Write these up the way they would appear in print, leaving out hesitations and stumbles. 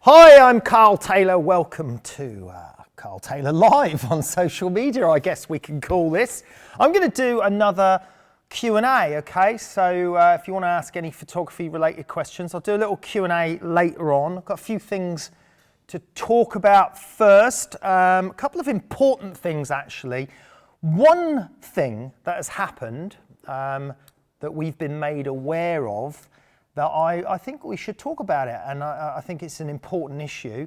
Hi, I'm Carl Taylor. Welcome to Carl Taylor Live on social media, I guess we can call this. I'm going to do another Q&A, okay? So if you want to ask any photography related questions, I'll do a little Q&A later on. I've got a few things to talk about first. A couple of important things, actually. One thing that has happened that we've been made aware of that I think we should talk about it, and I think it's an important issue.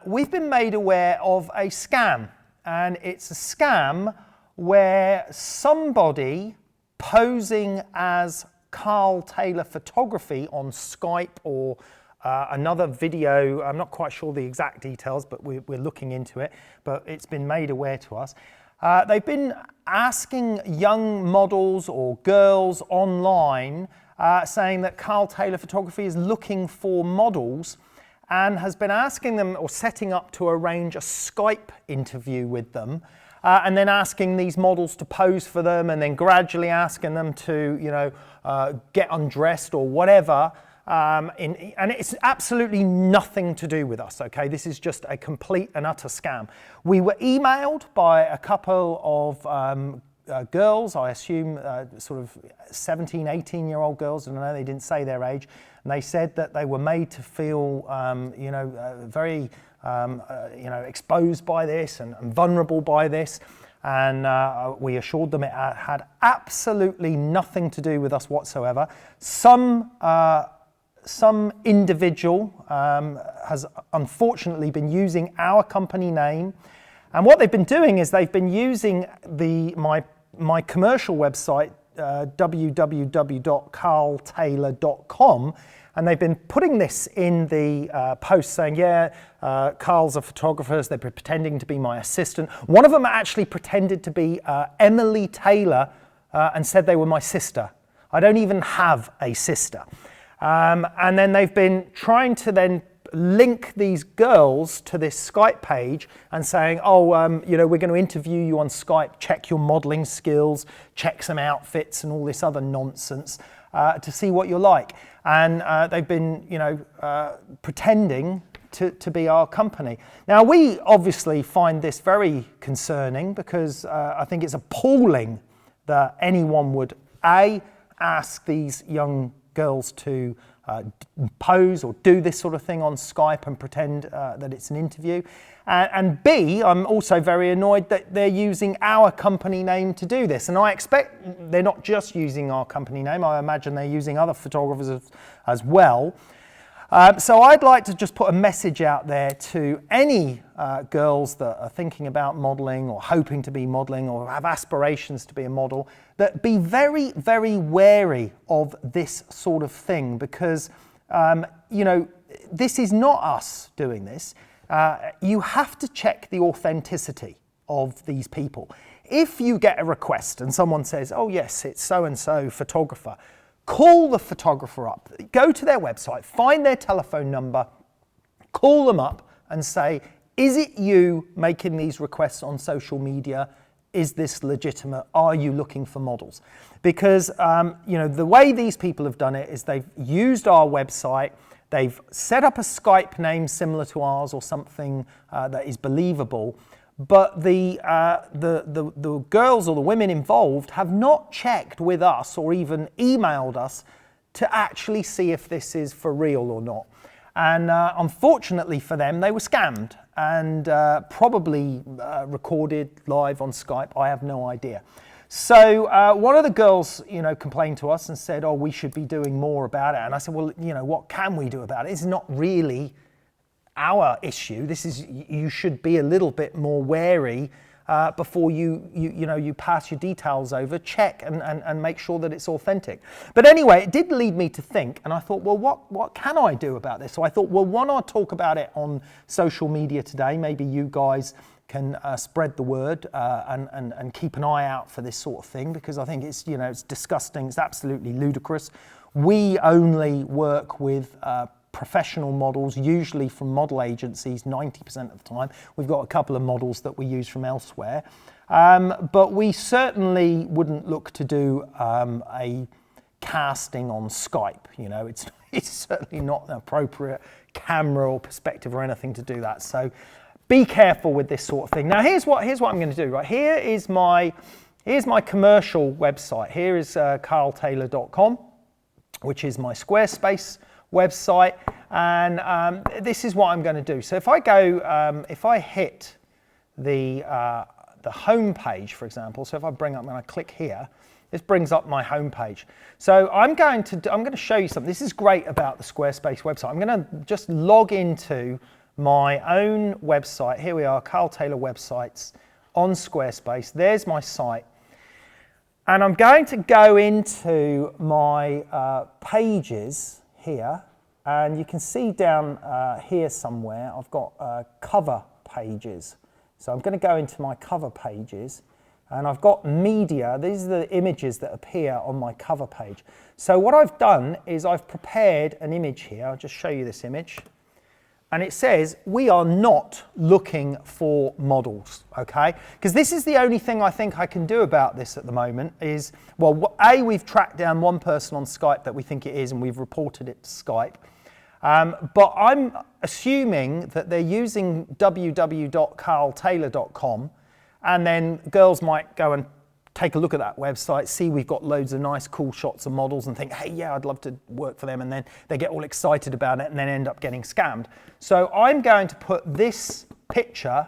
We've been made aware of a scam, and it's a scam where somebody posing as Carl Taylor Photography on Skype or another video, I'm not quite sure the exact details, but we're looking into it, but it's been made aware to us. They've been asking young models or girls online saying that Carl Taylor Photography is looking for models and has been asking them or setting up to arrange a Skype interview with them and then asking these models to pose for them and then gradually asking them to, get undressed or whatever. And it's absolutely nothing to do with us, okay? This is just a complete and utter scam. We were emailed by a couple of girls, I assume sort of 17, 18-year-old girls, I don't know, they didn't say their age, and they said that they were made to feel, very, exposed by this and vulnerable by this, and we assured them it had absolutely nothing to do with us whatsoever. Some individual has unfortunately been using our company name, and what they've been doing is they've been using my commercial website, www.carltaylor.com, and they've been putting this in the post saying, Carl's a photographer, they're pretending to be my assistant. One of them actually pretended to be Emily Taylor and said they were my sister. I don't even have a sister. And then they've been trying to then link these girls to this Skype page and saying, we're going to interview you on Skype, check your modeling skills, check some outfits and all this other nonsense to see what you're like. And they've been, pretending to be our company. Now, we obviously find this very concerning because I think it's appalling that anyone would, ask these young girls to pose or do this sort of thing on Skype and pretend that it's an interview. And B, I'm also very annoyed that they're using our company name to do this. And I expect they're not just using our company name, I imagine they're using other photographers as well. So I'd like to just put a message out there to any girls that are thinking about modeling or hoping to be modeling or have aspirations to be a model, that be very, very wary of this sort of thing because, this is not us doing this. You have to check the authenticity of these people. If you get a request and someone says, oh yes, it's so-and-so photographer, call the photographer up, go to their website, find their telephone number, call them up and say, is it you making these requests on social media? Is this legitimate? Are you looking for models? Because, the way these people have done it is they've used our website, they've set up a Skype name similar to ours or something that is believable, but the girls or the women involved have not checked with us or even emailed us to actually see if this is for real or not. And unfortunately for them, they were scammed and probably recorded live on Skype. I have no idea. So one of the girls, complained to us and said, we should be doing more about it. And I said, well, what can we do about it? It's not really our issue. You should be a little bit more wary before you pass your details over, check and make sure that it's authentic. But anyway, it did lead me to think, and I thought, well, what can I do about this? So I thought, well, why not talk about it on social media today? Maybe you guys can spread the word and keep an eye out for this sort of thing, because I think it's disgusting, it's absolutely ludicrous. We only work with professional models, usually from model agencies 90% of the time. We've got a couple of models that we use from elsewhere. But we certainly wouldn't look to do a casting on Skype. it's certainly not an appropriate camera or perspective or anything to do that. So be careful with this sort of thing. Now here's what I'm going to do. Right, here's my commercial website. Here is carltaylor.com, which is my Squarespace website, and this is what I'm going to do. So if I go, if I hit the home page, for example, so if I bring up, when I click here, this brings up my home page. So I'm going to show you something. This is great about the Squarespace website. I'm going to just log into my own website. Here we are, Carl Taylor Websites on Squarespace. There's my site. And I'm going to go into my pages here, and you can see down here somewhere, I've got cover pages. So I'm going to go into my cover pages, and I've got media. These are the images that appear on my cover page. So what I've done is I've prepared an image here. I'll just show you this image. And it says, we are not looking for models, okay? Because this is the only thing I think I can do about this at the moment is, well, A, we've tracked down one person on Skype that we think it is, and we've reported it to Skype. But I'm assuming that they're using www.carltaylor.com, and then girls might go and take a look at that website, see we've got loads of nice cool shots of models and think, hey, yeah, I'd love to work for them, and then they get all excited about it and then end up getting scammed. So I'm going to put this picture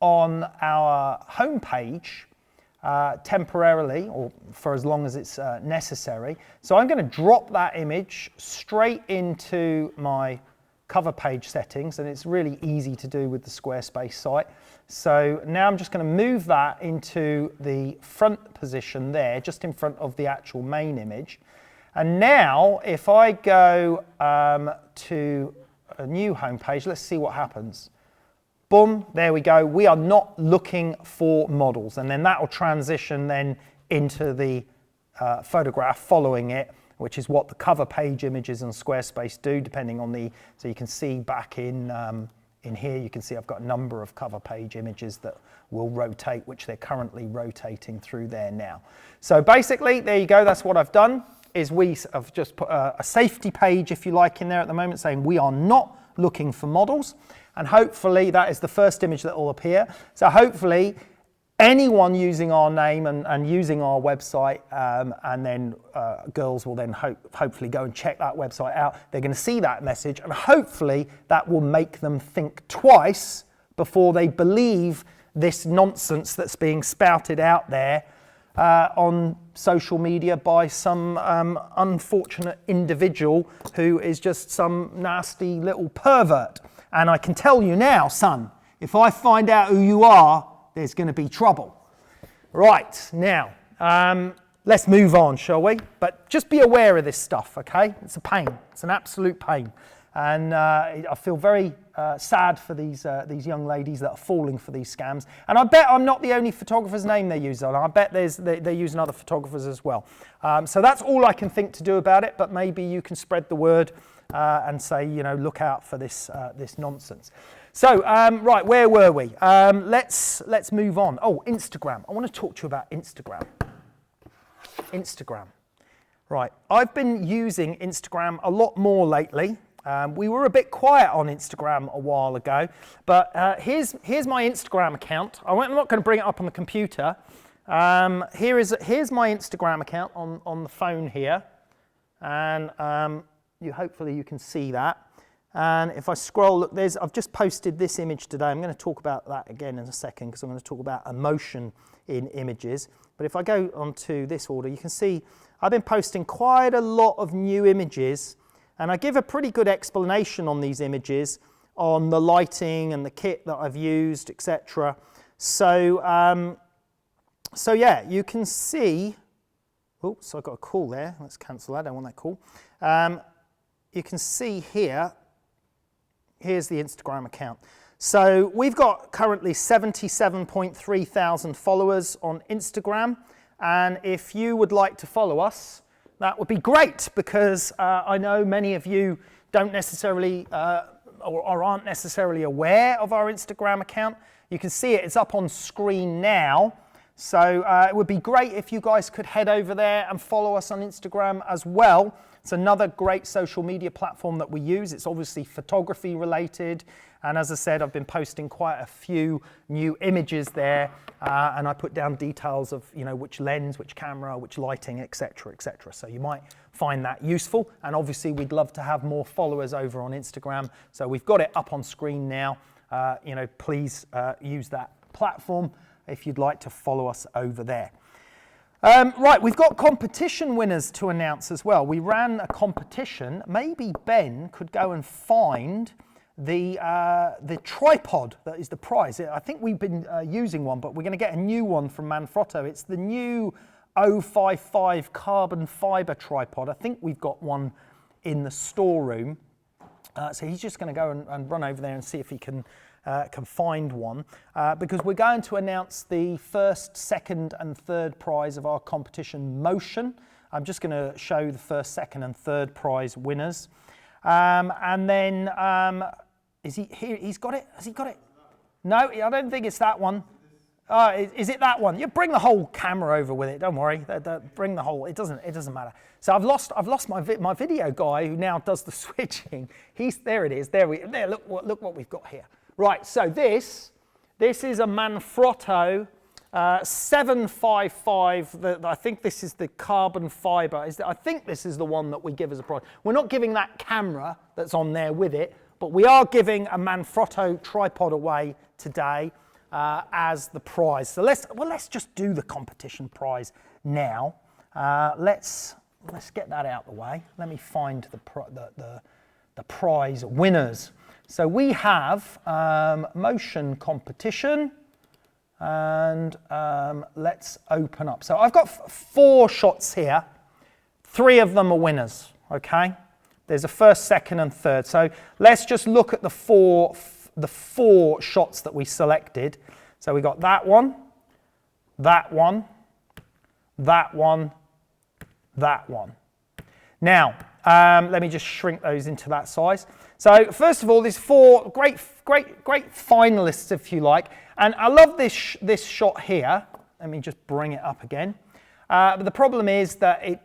on our homepage temporarily, or for as long as it's necessary. So I'm going to drop that image straight into my cover page settings, and it's really easy to do with the Squarespace site. So now I'm just going to move that into the front position there, just in front of the actual main image. And now if I go to a new homepage, let's see what happens. Boom, there we go. We are not looking for models. And then that will transition then into the photograph following it, which is what the cover page images on Squarespace do, depending on the, so you can see back in here, you can see I've got a number of cover page images that will rotate, which they're currently rotating through there now. So basically, there you go, that's what I've done, is I've just put a safety page, if you like, in there at the moment, saying we are not looking for models, and hopefully that is the first image that will appear. So hopefully, anyone using our name and using our website, and then girls will then hopefully go and check that website out. They're going to see that message, and hopefully that will make them think twice before they believe this nonsense that's being spouted out there on social media by some unfortunate individual who is just some nasty little pervert. And I can tell you now, son, if I find out who you are, there's going to be trouble. Right, now, let's move on, shall we? But just be aware of this stuff, okay? It's a pain. It's an absolute pain. And I feel very sad for these young ladies that are falling for these scams. And I bet I'm not the only photographer's name they use on. I bet they're using other photographers as well. So that's all I can think to do about it, but maybe you can spread the word and say, you know, look out for this nonsense. So, right, where were we? Let's move on. Oh, Instagram. I want to talk to you about Instagram. Instagram. Right, I've been using Instagram a lot more lately. We were a bit quiet on Instagram a while ago, but here's my Instagram account. I'm not going to bring it up on the computer. Here's my Instagram account on the phone here, and hopefully you can see that. And if I scroll, look, I've just posted this image today. I'm going to talk about that again in a second because I'm going to talk about emotion in images. But if I go onto this order, you can see I've been posting quite a lot of new images, and I give a pretty good explanation on these images, on the lighting and the kit that I've used, etc. So yeah, you can see. Oops, I got a call there. Let's cancel that. I don't want that call. You can see here. Here's the Instagram account. So we've got currently 77.3 thousand followers on Instagram. And if you would like to follow us, that would be great, because I know many of you don't necessarily or aren't necessarily aware of our Instagram account. You can see it, it's up on screen now. So it would be great if you guys could head over there and follow us on Instagram as well, It's another great social media platform that we use. It's obviously photography related. And as I said, I've been posting quite a few new images there. And I put down details of, which lens, which camera, which lighting, etc., etc. So you might find that useful. And obviously, we'd love to have more followers over on Instagram. So we've got it up on screen now. Please use that platform if you'd like to follow us over there. Right, we've got competition winners to announce as well. We ran a competition. Maybe Ben could go and find the tripod that is the prize. I think we've been using one, but we're going to get a new one from Manfrotto. It's the new 055 carbon fiber tripod. I think we've got one in the storeroom. So he's just going to go and run over there and see if he can find one, because we're going to announce the first, second and third prize of our competition Motion. I'm just going to show the first, second and third prize winners. And then, is he here? He's got it? Has he got it? No, I don't think it's that one. Is it that one? You bring the whole camera over with it. Don't worry. Bring the whole. It doesn't matter. So I've lost my video guy who now does the switching. There it is. There. Look what we've got here. Right. So this is a Manfrotto 755. I think this is the carbon fiber. I think this is the one that we give as a prize. We're not giving that camera that's on there with it, but we are giving a Manfrotto tripod away today as the prize. So let's just do the competition prize now. Let's get that out of the way. Let me find the prize winners. So we have Motion competition, and let's open up. So I've got 4 shots here. 3 of them are winners, okay? There's a first, second and third. So let's just look at the four shots that we selected. So we got that one, that one, that one, that one. Now, let me just shrink those into that size. So first of all, there's 4 great finalists, if you like. And I love this shot here. Let me just bring it up again. But the problem is that it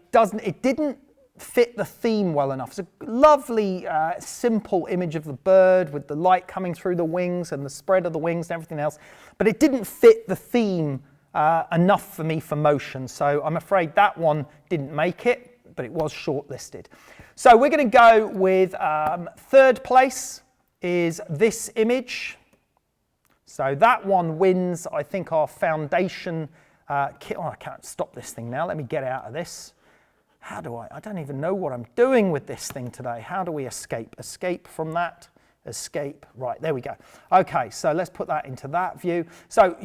didn't fit the theme well enough. It's a lovely, simple image of the bird with the light coming through the wings and the spread of the wings and everything else. But it didn't fit the theme enough for me for Motion. So I'm afraid that one didn't make it, but it was shortlisted. So we're going to go with third place is this image. So that one wins, I think, our foundation kit. Oh, I can't stop this thing now. Let me get out of this. How do I don't even know what I'm doing with this thing today. How do we escape? Escape from that. Escape. Right, there we go. Okay, so let's put that into that view. So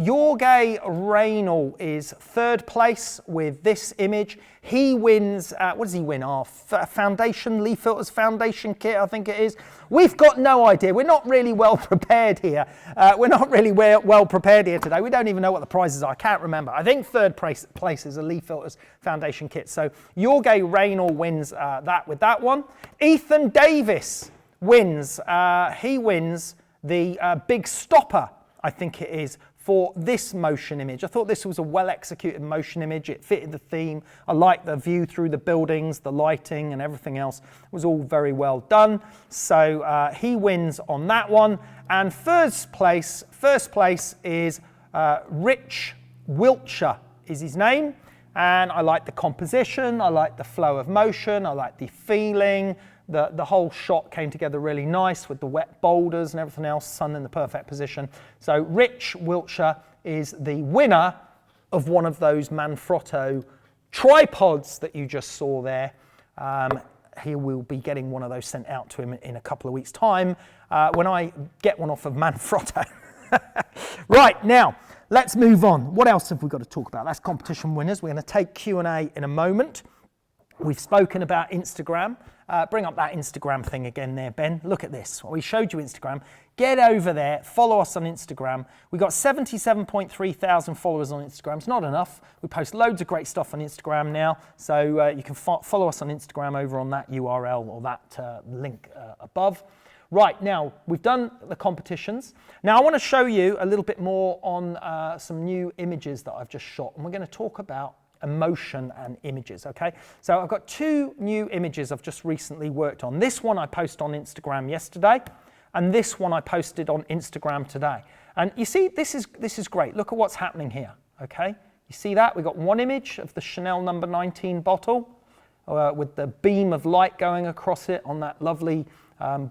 Jorge Reynal is third place with this image. He wins, what does he win? Our foundation, Lee Filters foundation kit, I think it is. We've got no idea. We're not really well prepared here. We're not really well prepared here today. We don't even know what the prizes are. I can't remember. I think third place is a Lee Filters foundation kit. So Jorge Reynal wins that with that one. Ethan Davis wins. He wins the big stopper, I think it is, for this Motion image. I thought this was a well-executed Motion image. It fitted the theme. I liked the view through the buildings, the lighting and everything else. It was all very well done. So he wins on that one. And first place is Rich Wiltshire is his name. And I like the composition. I like the flow of motion. I like the feeling. The whole shot came together really nice with the wet boulders and everything else, sun in the perfect position. So Rich Wiltshire is the winner of one of those Manfrotto tripods that you just saw there. He will be getting one of those sent out to him in a couple of weeks' time when I get one off of Manfrotto. Right, now, let's move on. What else have we got to talk about? That's competition winners. We're going to take Q&A in a moment. We've spoken about Instagram. Bring up that Instagram thing again there, Ben. Look at this. We showed you Instagram. Get over there. Follow us on Instagram. We've got 77.3 thousand followers on Instagram. It's not enough. We post loads of great stuff on Instagram now. So you can follow us on Instagram over on that URL or that link above. Right, now, we've done the competitions. Now, I want to show you a little bit more on some new images that I've just shot. And we're going to talk about emotion and images, okay? So I've got two new images I've just recently worked on. This one I posted on Instagram yesterday, and this one I posted on Instagram today. And you see, this is great. Look at what's happening here, okay? You see that? We've got one image of the Chanel number 19 bottle with the beam of light going across it on that lovely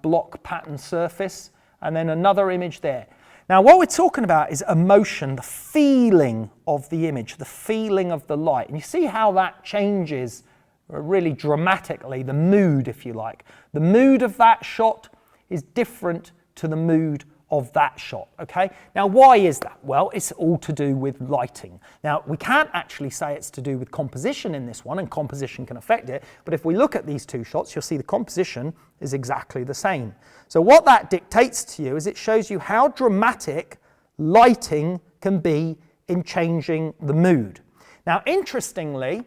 block pattern surface, and then another image there. Now, what we're talking about is emotion, the feeling of the image, the feeling of the light. And you see how that changes really dramatically, the mood, if you like. The mood of that shot is different to the mood of that shot, okay? Now, why is that? Well, it's all to do with lighting. Now, we can't actually say it's to do with composition in this one, and composition can affect it, but if we look at these two shots, you'll see the composition is exactly the same. So what that dictates to you is it shows you how dramatic lighting can be in changing the mood. Now, interestingly,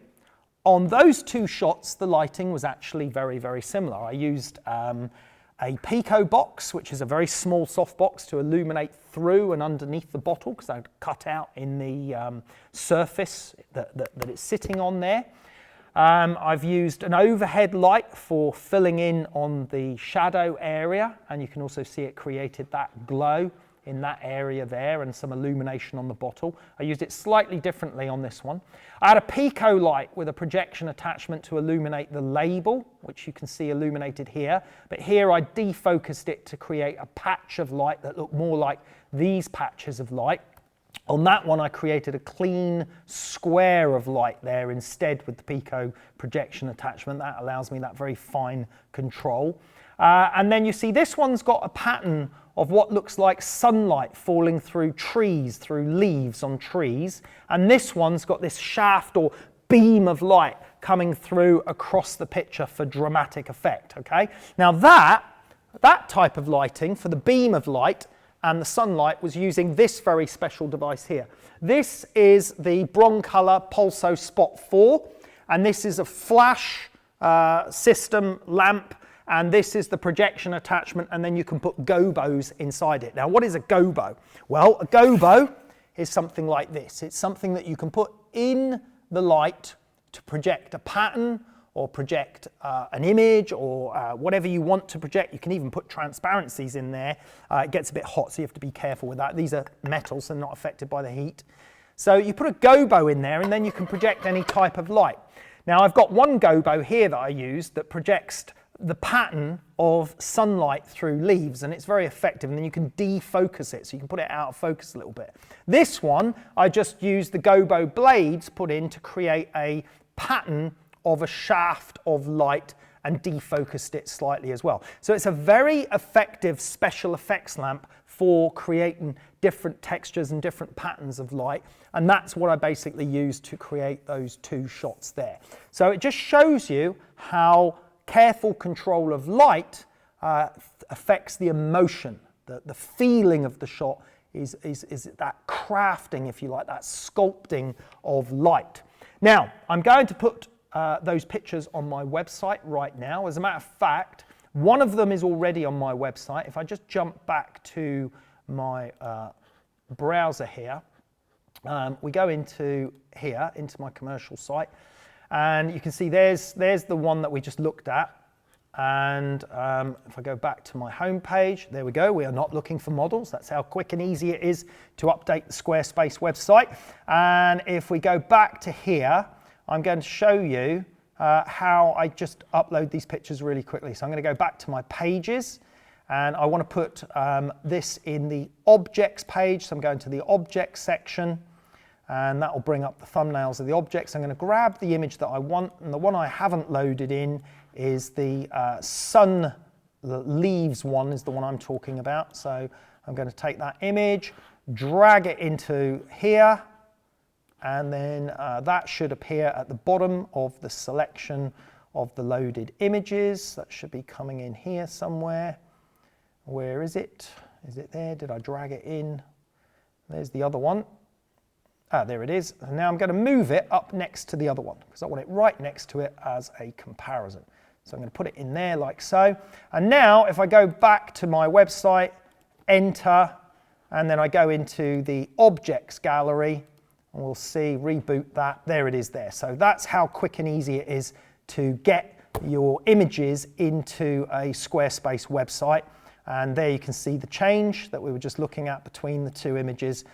on those two shots, the lighting was actually very, very similar. I used a Pico box, which is a very small soft box to illuminate through and underneath the bottle, because I'd cut out in the surface that it's sitting on there. I've used an overhead light for filling in on the shadow area, and you can also see it created that glow in that area there and some illumination on the bottle. I used it slightly differently on this one. I had a Pico light with a projection attachment to illuminate the label, which you can see illuminated here, but here I defocused it to create a patch of light that looked more like these patches of light. On that one I created a clean square of light there instead with the Pico projection attachment. That allows me that very fine control. And then you see this one's got a pattern of what looks like sunlight falling through trees, through leaves on trees. And this one's got this shaft or beam of light coming through across the picture for dramatic effect, okay? Now that type of lighting for the beam of light and the sunlight was using this very special device here. This is the Broncolor Pulso Spot 4, and this is a flash system lamp, and this is the projection attachment, and then you can put gobos inside it. Now, what is a gobo? Well, a gobo is something like this. It's something that you can put in the light to project a pattern or project an image or whatever you want to project. You can even put transparencies in there. It gets a bit hot, so you have to be careful with that. These are metals, so they're not affected by the heat. So you put a gobo in there, and then you can project any type of light. Now, I've got one gobo here that I used that projects the pattern of sunlight through leaves, and it's very effective, and then you can defocus it, so you can put it out of focus a little bit. This one, I just used the gobo blades put in to create a pattern of a shaft of light and defocused it slightly as well. So it's a very effective special effects lamp for creating different textures and different patterns of light, and that's what I basically used to create those two shots there. So it just shows you how careful control of light affects the emotion, the feeling of the shot is that crafting, if you like, that sculpting of light. Now, I'm going to put those pictures on my website right now. As a matter of fact, one of them is already on my website. If I just jump back to my browser here, we go into here, into my commercial site, and you can see there's the one that we just looked at. And if I go back to my home page, there we go. We are not looking for models. That's how quick and easy it is to update the Squarespace website. And if we go back to here, I'm going to show you how I just upload these pictures really quickly. So I'm going to go back to my pages, and I want to put this in the objects page. So I'm going to the objects section, and that will bring up the thumbnails of the objects. I'm going to grab the image that I want, and the one I haven't loaded in is the the leaves one is the one I'm talking about. So I'm going to take that image, drag it into here, and then that should appear at the bottom of the selection of the loaded images. That should be coming in here somewhere. Where is it? Is it there? Did I drag it in? There's the other one. Ah, there it is. And now I'm going to move it up next to the other one because I want it right next to it as a comparison. So I'm going to put it in there like so. And now if I go back to my website, enter, and then I go into the objects gallery, And we'll see, reboot that. There it is there. So that's how quick and easy it is to get your images into a Squarespace website. And there you can see the change that we were just looking at between the two images.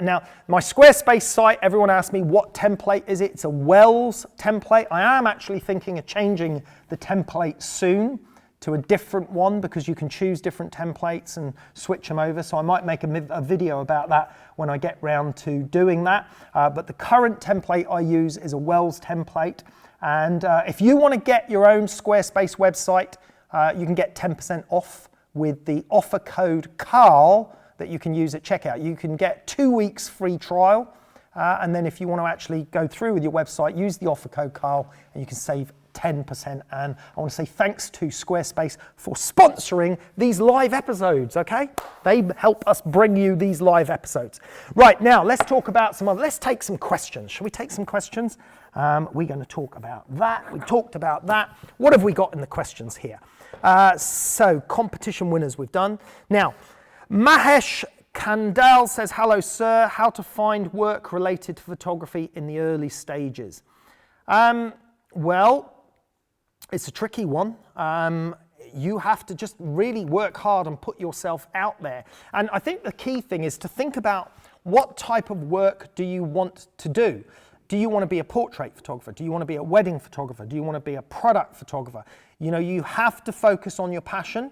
Now, my Squarespace site, everyone asked me what template is it? It's a Wells template. I am actually thinking of changing the template soon to a different one because you can choose different templates and switch them over. So I might make a video about that when I get round to doing that. But the current template I use is a Wells template. And if you want to get your own Squarespace website, you can get 10% off with the offer code CARL that you can use at checkout. You can get 2 weeks free trial. And then if you want to actually go through with your website, use the offer code CARL and you can save 10%. And I want to say thanks to Squarespace for sponsoring these live episodes, okay? They help us bring you these live episodes. Right, now let's talk about let's take some questions. Shall we take some questions? We're going to talk about that. We talked about that. What have we got in the questions here? So competition winners we've done. Now, Mahesh Kandal says, hello sir, how to find work related to photography in the early stages? Well, it's a tricky one. You have to just really work hard and put yourself out there. And I think the key thing is to think about what type of work do you want to do? Do you want to be a portrait photographer? Do you want to be a wedding photographer? Do you want to be a product photographer? You know, you have to focus on your passion.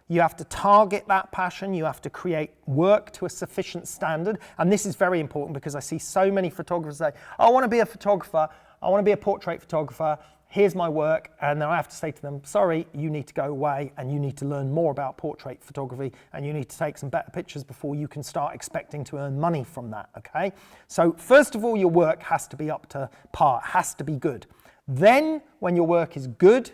You have to target that passion. You have to create work to a sufficient standard. And this is very important because I see so many photographers say, I want to be a photographer. I want to be a portrait photographer. Here's my work. And then I have to say to them, sorry, you need to go away and you need to learn more about portrait photography and you need to take some better pictures before you can start expecting to earn money from that, okay? So first of all, your work has to be up to par, has to be good. Then when your work is good,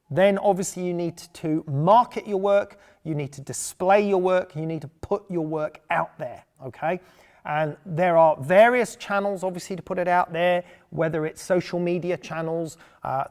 then obviously you need to market your work, you need to display your work, you need to put your work out there, okay? And there are various channels, obviously, to put it out there, whether it's social media channels,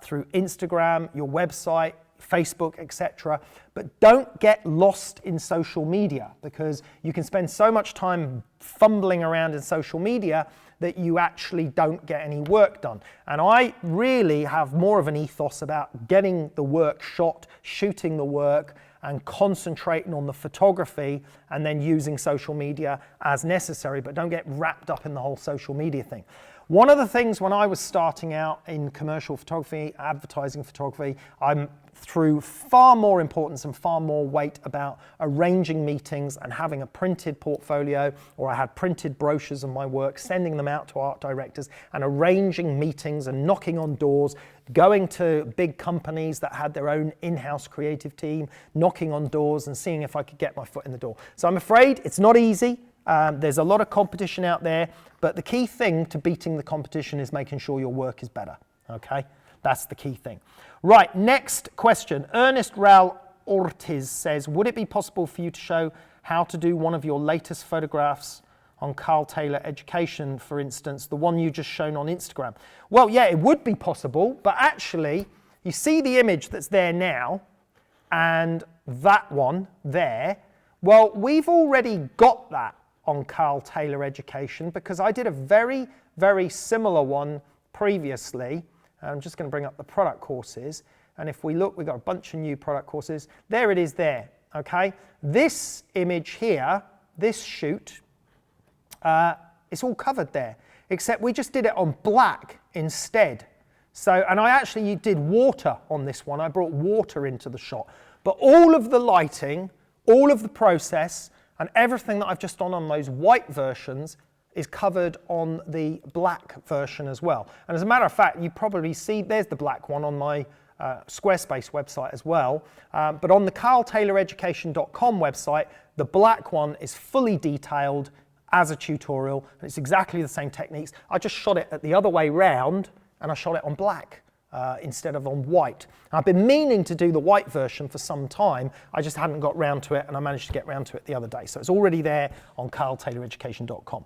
through Instagram, your website, Facebook, etc. But don't get lost in social media because you can spend so much time fumbling around in social media that you actually don't get any work done. And I really have more of an ethos about getting the work shot, shooting the work, and concentrating on the photography and then using social media as necessary, but don't get wrapped up in the whole social media thing. One of the things when I was starting out in commercial photography, advertising photography, I threw far more importance and far more weight about arranging meetings and having a printed portfolio, or I had printed brochures of my work, sending them out to art directors and arranging meetings and knocking on doors, going to big companies that had their own in-house creative team, knocking on doors and seeing if I could get my foot in the door. So I'm afraid it's not easy. There's a lot of competition out there, but the key thing to beating the competition is making sure your work is better, okay? That's the key thing. Right, next question. Ernest Raul Ortiz says, would it be possible for you to show how to do one of your latest photographs on Carl Taylor Education, for instance, the one you just shown on Instagram? Well, yeah, it would be possible, but actually, you see the image that's there now, and that one there, well, we've already got that on Carl Taylor Education because I did a very, very similar one previously. I'm just going to bring up the product courses. And if we look, we've got a bunch of new product courses. There it is there, okay? This image here, this shoot, it's all covered there, except we just did it on black instead. So, and I actually did water on this one. I brought water into the shot. But all of the lighting, all of the process, and everything that I've just done on those white versions is covered on the black version as well. And as a matter of fact, you probably see, there's the black one on my Squarespace website as well. But on the carltayloreducation.com website, the black one is fully detailed as a tutorial, and it's exactly the same techniques. I just shot it at the other way round, and I shot it on black instead of on white. I've been meaning to do the white version for some time. I just hadn't got round to it, and I managed to get round to it the other day. So it's already there on carltayloreducation.com.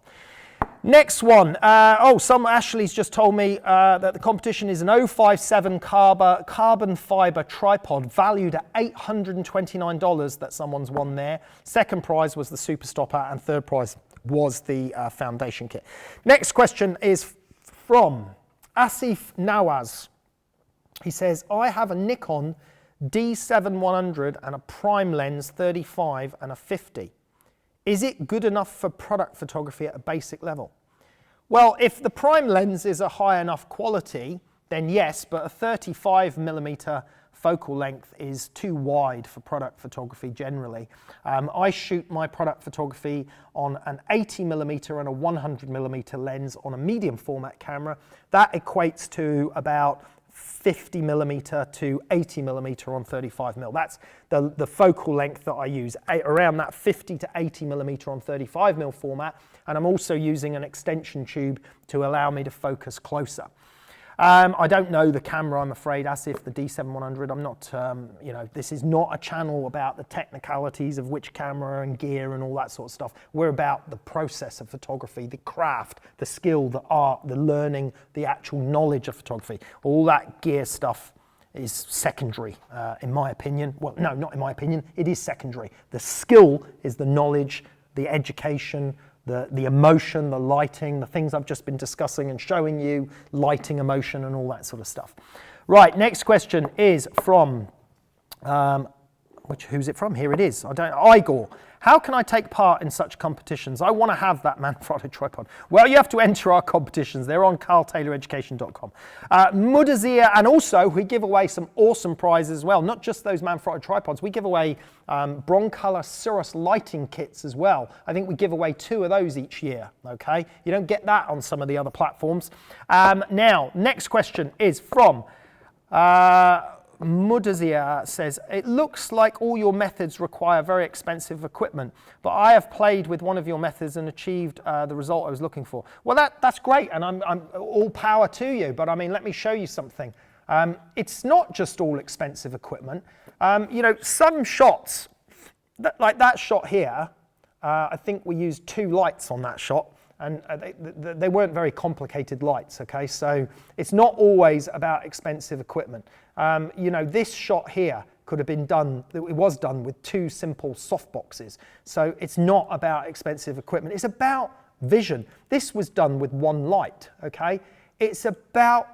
Next one. Ashley's just told me that the competition is an 057 carbon fiber tripod valued at $829 that someone's won there. Second prize was the Super Stopper, and third prize was the foundation kit. Next question is from Asif Nawaz. He says, I have a Nikon D7-100 and a prime lens 35 and a 50. Is it good enough for product photography at a basic level? Well, if the prime lens is a high enough quality, then yes, but a 35mm focal length is too wide for product photography generally. I shoot my product photography on an 80mm and a 100mm lens on a medium format camera. That equates to about 50mm to 80mm on 35mm. That's the focal length that I use, around that 50 to 80mm on 35mm format, and I'm also using an extension tube to allow me to focus closer. I don't know the camera, I'm afraid, Asif, the D7-100. I'm not, you know, this is not a channel about the technicalities of which camera and gear and all that sort of stuff. We're about the process of photography, the craft, the skill, the art, the learning, the actual knowledge of photography. All that gear stuff is secondary, in my opinion. Well, no, not in my opinion, it is secondary. The skill is the knowledge, the education, the emotion, the lighting, the things I've just been discussing and showing you, lighting, emotion, and all that sort of stuff. Right, next question is from, who's it from? Here it is. Igor. How can I take part in such competitions? I want to have that Manfrotto tripod. Well, you have to enter our competitions. They're on carltayloreducation.com. Mudazir, and also we give away some awesome prizes as well. Not just those Manfrotto tripods. We give away Broncolor Cirrus lighting kits as well. I think we give away 2 of those each year, okay? You don't get that on some of the other platforms. Now, next question is from... Mudazia says, it looks like all your methods require very expensive equipment, but I have played with one of your methods and achieved the result I was looking for. Well, that's great, and I'm all power to you, but I mean, let me show you something. It's not just all expensive equipment. You know, some shots, like that shot here, I think we used 2 lights on that shot, and they weren't very complicated lights, okay? So it's not always about expensive equipment. You know, this shot here could have been done, it was done with 2 simple softboxes. So it's not about expensive equipment, it's about vision. This was done with 1 light, okay? It's about,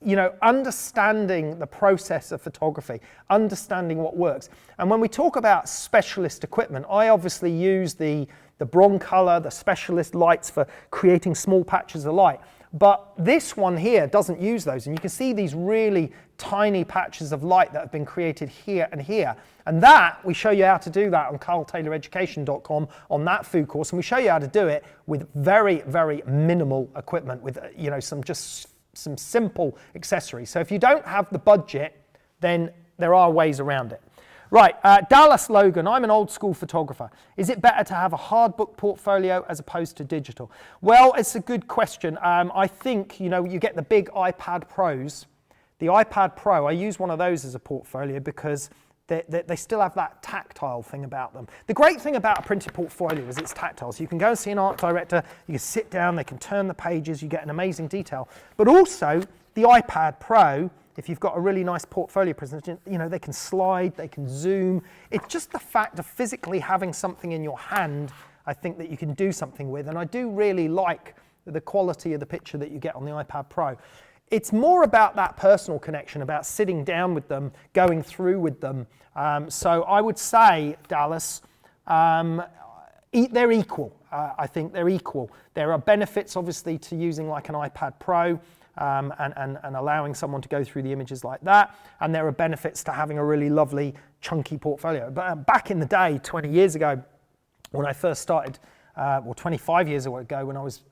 you know, understanding the process of photography, understanding what works. And when we talk about specialist equipment, I obviously use the Broncolor, the specialist lights for creating small patches of light. But this one here doesn't use those. And you can see these really tiny patches of light that have been created here and here. And that, we show you how to do that on carltayloreducation.com on that food course. And we show you how to do it with very, very minimal equipment, with, you know, some simple accessories. So if you don't have the budget, then there are ways around it. Right, Dallas Logan, I'm an old school photographer. Is it better to have a hard book portfolio as opposed to digital? Well, it's a good question. I think, you know, you get the big iPad Pros. The iPad Pro, I use one of those as a portfolio because they still have that tactile thing about them. The great thing about a printed portfolio is it's tactile. So you can go and see an art director, you can sit down, they can turn the pages, you get an amazing detail. But also, the iPad Pro, if you've got a really nice portfolio presentation, you know, they can slide, they can zoom. It's just the fact of physically having something in your hand, I think, that you can do something with. And I do really like the quality of the picture that you get on the iPad Pro. It's more about that personal connection, about sitting down with them, going through with them. So I would say, Dallas, they're equal. I think they're equal. There are benefits, obviously, to using like an iPad Pro. And allowing someone to go through the images like that. And there are benefits to having a really lovely, chunky portfolio. But back in the day, 20 years ago, when I first started, or 25 years ago, when I was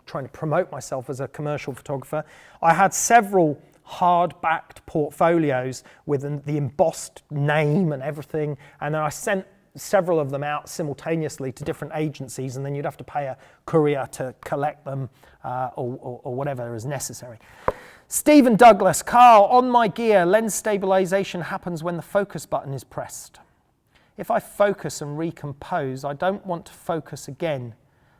trying to promote myself as a commercial photographer, I had several hard-backed portfolios with the embossed name and everything. And then I sent several of them out simultaneously to different agencies, and then you'd have to pay a courier to collect them or whatever is necessary. Stephen Douglas, Carl, on my gear, lens stabilization happens when the focus button is pressed. If I focus and recompose, I don't want to focus again,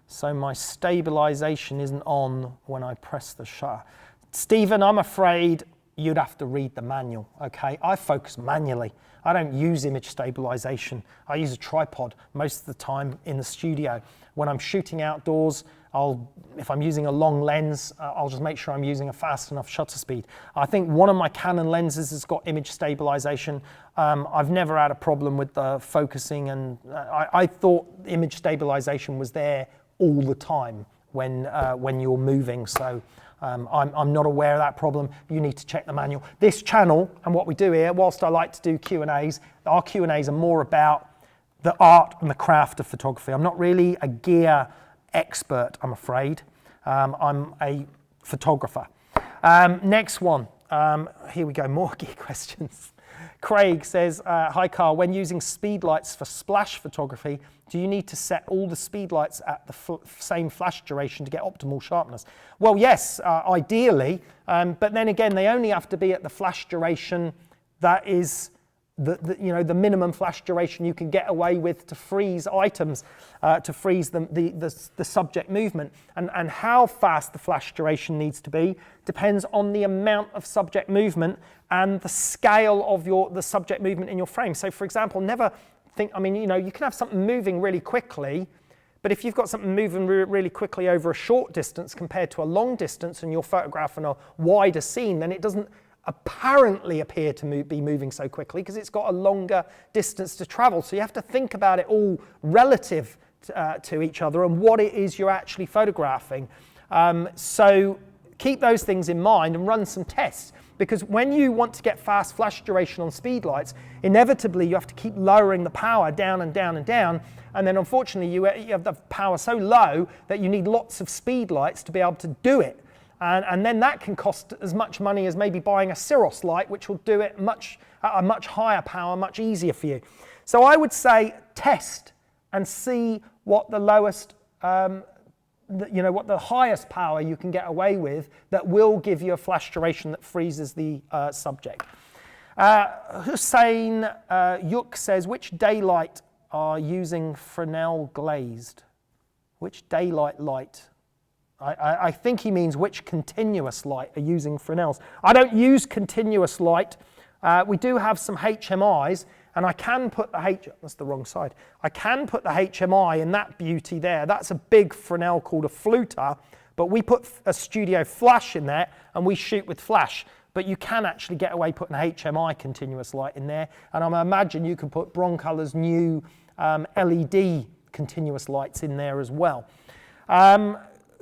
so my stabilization isn't on when I press the shutter. Stephen, I'm afraid you'd have to read the manual, okay? I focus manually. I don't use image stabilization. I use a tripod most of the time in the studio. When I'm shooting outdoors, if I'm using a long lens, I'll just make sure I'm using a fast enough shutter speed. I think one of my Canon lenses has got image stabilization. I've never had a problem with the focusing, and I thought image stabilization was there all the time when you're moving. So I'm not aware of that problem. You need to check the manual. This channel and what we do here, whilst I like to do Q&As, our Q&As are more about the art and the craft of photography. I'm not really a gear expert, I'm afraid. I'm a photographer. Next one. Here we go, more gear questions. Craig says, hi Carl, when using speed lights for splash photography, do you need to set all the speed lights at the same flash duration to get optimal sharpness? Well, yes, ideally, but then again, they only have to be at the flash duration that is the minimum flash duration you can get away with to freeze items, to freeze the subject movement. And how fast the flash duration needs to be depends on the amount of subject movement and the scale of the subject movement in your frame. So for example, never think, you can have something moving really quickly, but if you've got something moving really quickly over a short distance compared to a long distance and you're photographing a wider scene, then it doesn't apparently appear to be moving so quickly because it's got a longer distance to travel. So you have to think about it all relative to each other and what it is you're actually photographing. So keep those things in mind and run some tests, because when you want to get fast flash duration on speed lights, inevitably you have to keep lowering the power down and down and down, and then unfortunately you have the power so low that you need lots of speed lights to be able to do it. And then that can cost as much money as maybe buying a Cirrus light, which will do it at a much higher power, much easier for you. So I would say test and see what the lowest, what the highest power you can get away with that will give you a flash duration that freezes the subject. Hussein Yuk says, which daylight are using Fresnel glazed? Which daylight light? I think he means which continuous light are using Fresnels. I don't use continuous light. We do have some HMIs, and I can put that's the wrong side. I can put the HMI in that beauty there. That's a big Fresnel called a fluter, but we put a studio flash in there, and we shoot with flash. But you can actually get away putting a HMI continuous light in there, and I imagine you can put Broncolor's new LED continuous lights in there as well.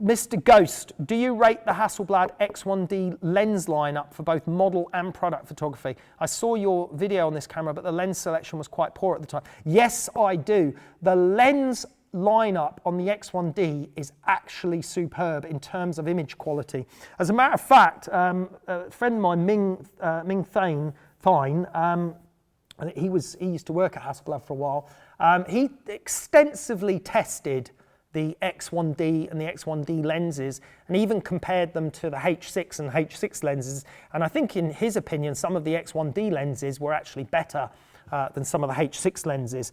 Mr. Ghost, do you rate the Hasselblad X1D lens lineup for both model and product photography? I saw your video on this camera, but the lens selection was quite poor at the time. Yes, I do. The lens lineup on the X1D is actually superb in terms of image quality. As a matter of fact, a friend of mine, Ming Thine, he used to work at Hasselblad for a while. He extensively tested the X1D and the X1D lenses, and even compared them to the H6 and H6 lenses. And I think in his opinion, some of the X1D lenses were actually better than some of the H6 lenses.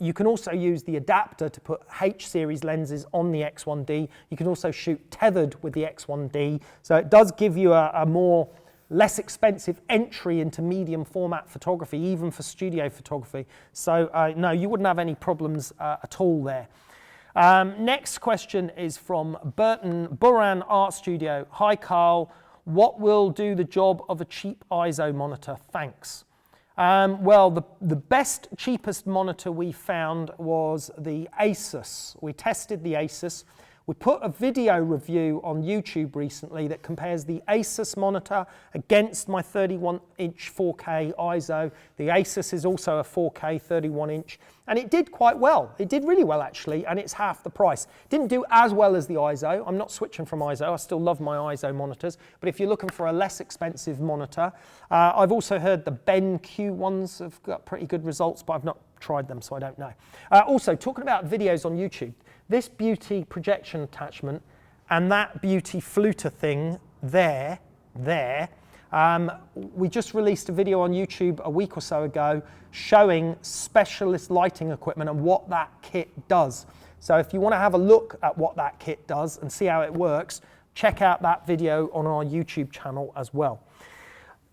You can also use the adapter to put H series lenses on the X1D. You can also shoot tethered with the X1D. So it does give you a less expensive entry into medium format photography, even for studio photography. So no, you wouldn't have any problems at all there. Next question is from Buran Art Studio. Hi Carl, what will do the job of a cheap ISO monitor? Thanks. Well, the best, cheapest monitor we found was the Asus. We tested the Asus. We put a video review on YouTube recently that compares the Asus monitor against my 31-inch 4K ISO. The Asus is also a 4K 31-inch, and it did quite well. It did really well, actually, and it's half the price. Didn't do as well as the ISO. I'm not switching from ISO. I still love my ISO monitors, but if you're looking for a less expensive monitor, I've also heard the BenQ ones have got pretty good results, but I've not tried them, so I don't know. Also, talking about videos on YouTube, this beauty projection attachment and that beauty fluter thing there, we just released a video on YouTube a week or so ago showing specialist lighting equipment and what that kit does. So if you want to have a look at what that kit does and see how it works, check out that video on our YouTube channel as well.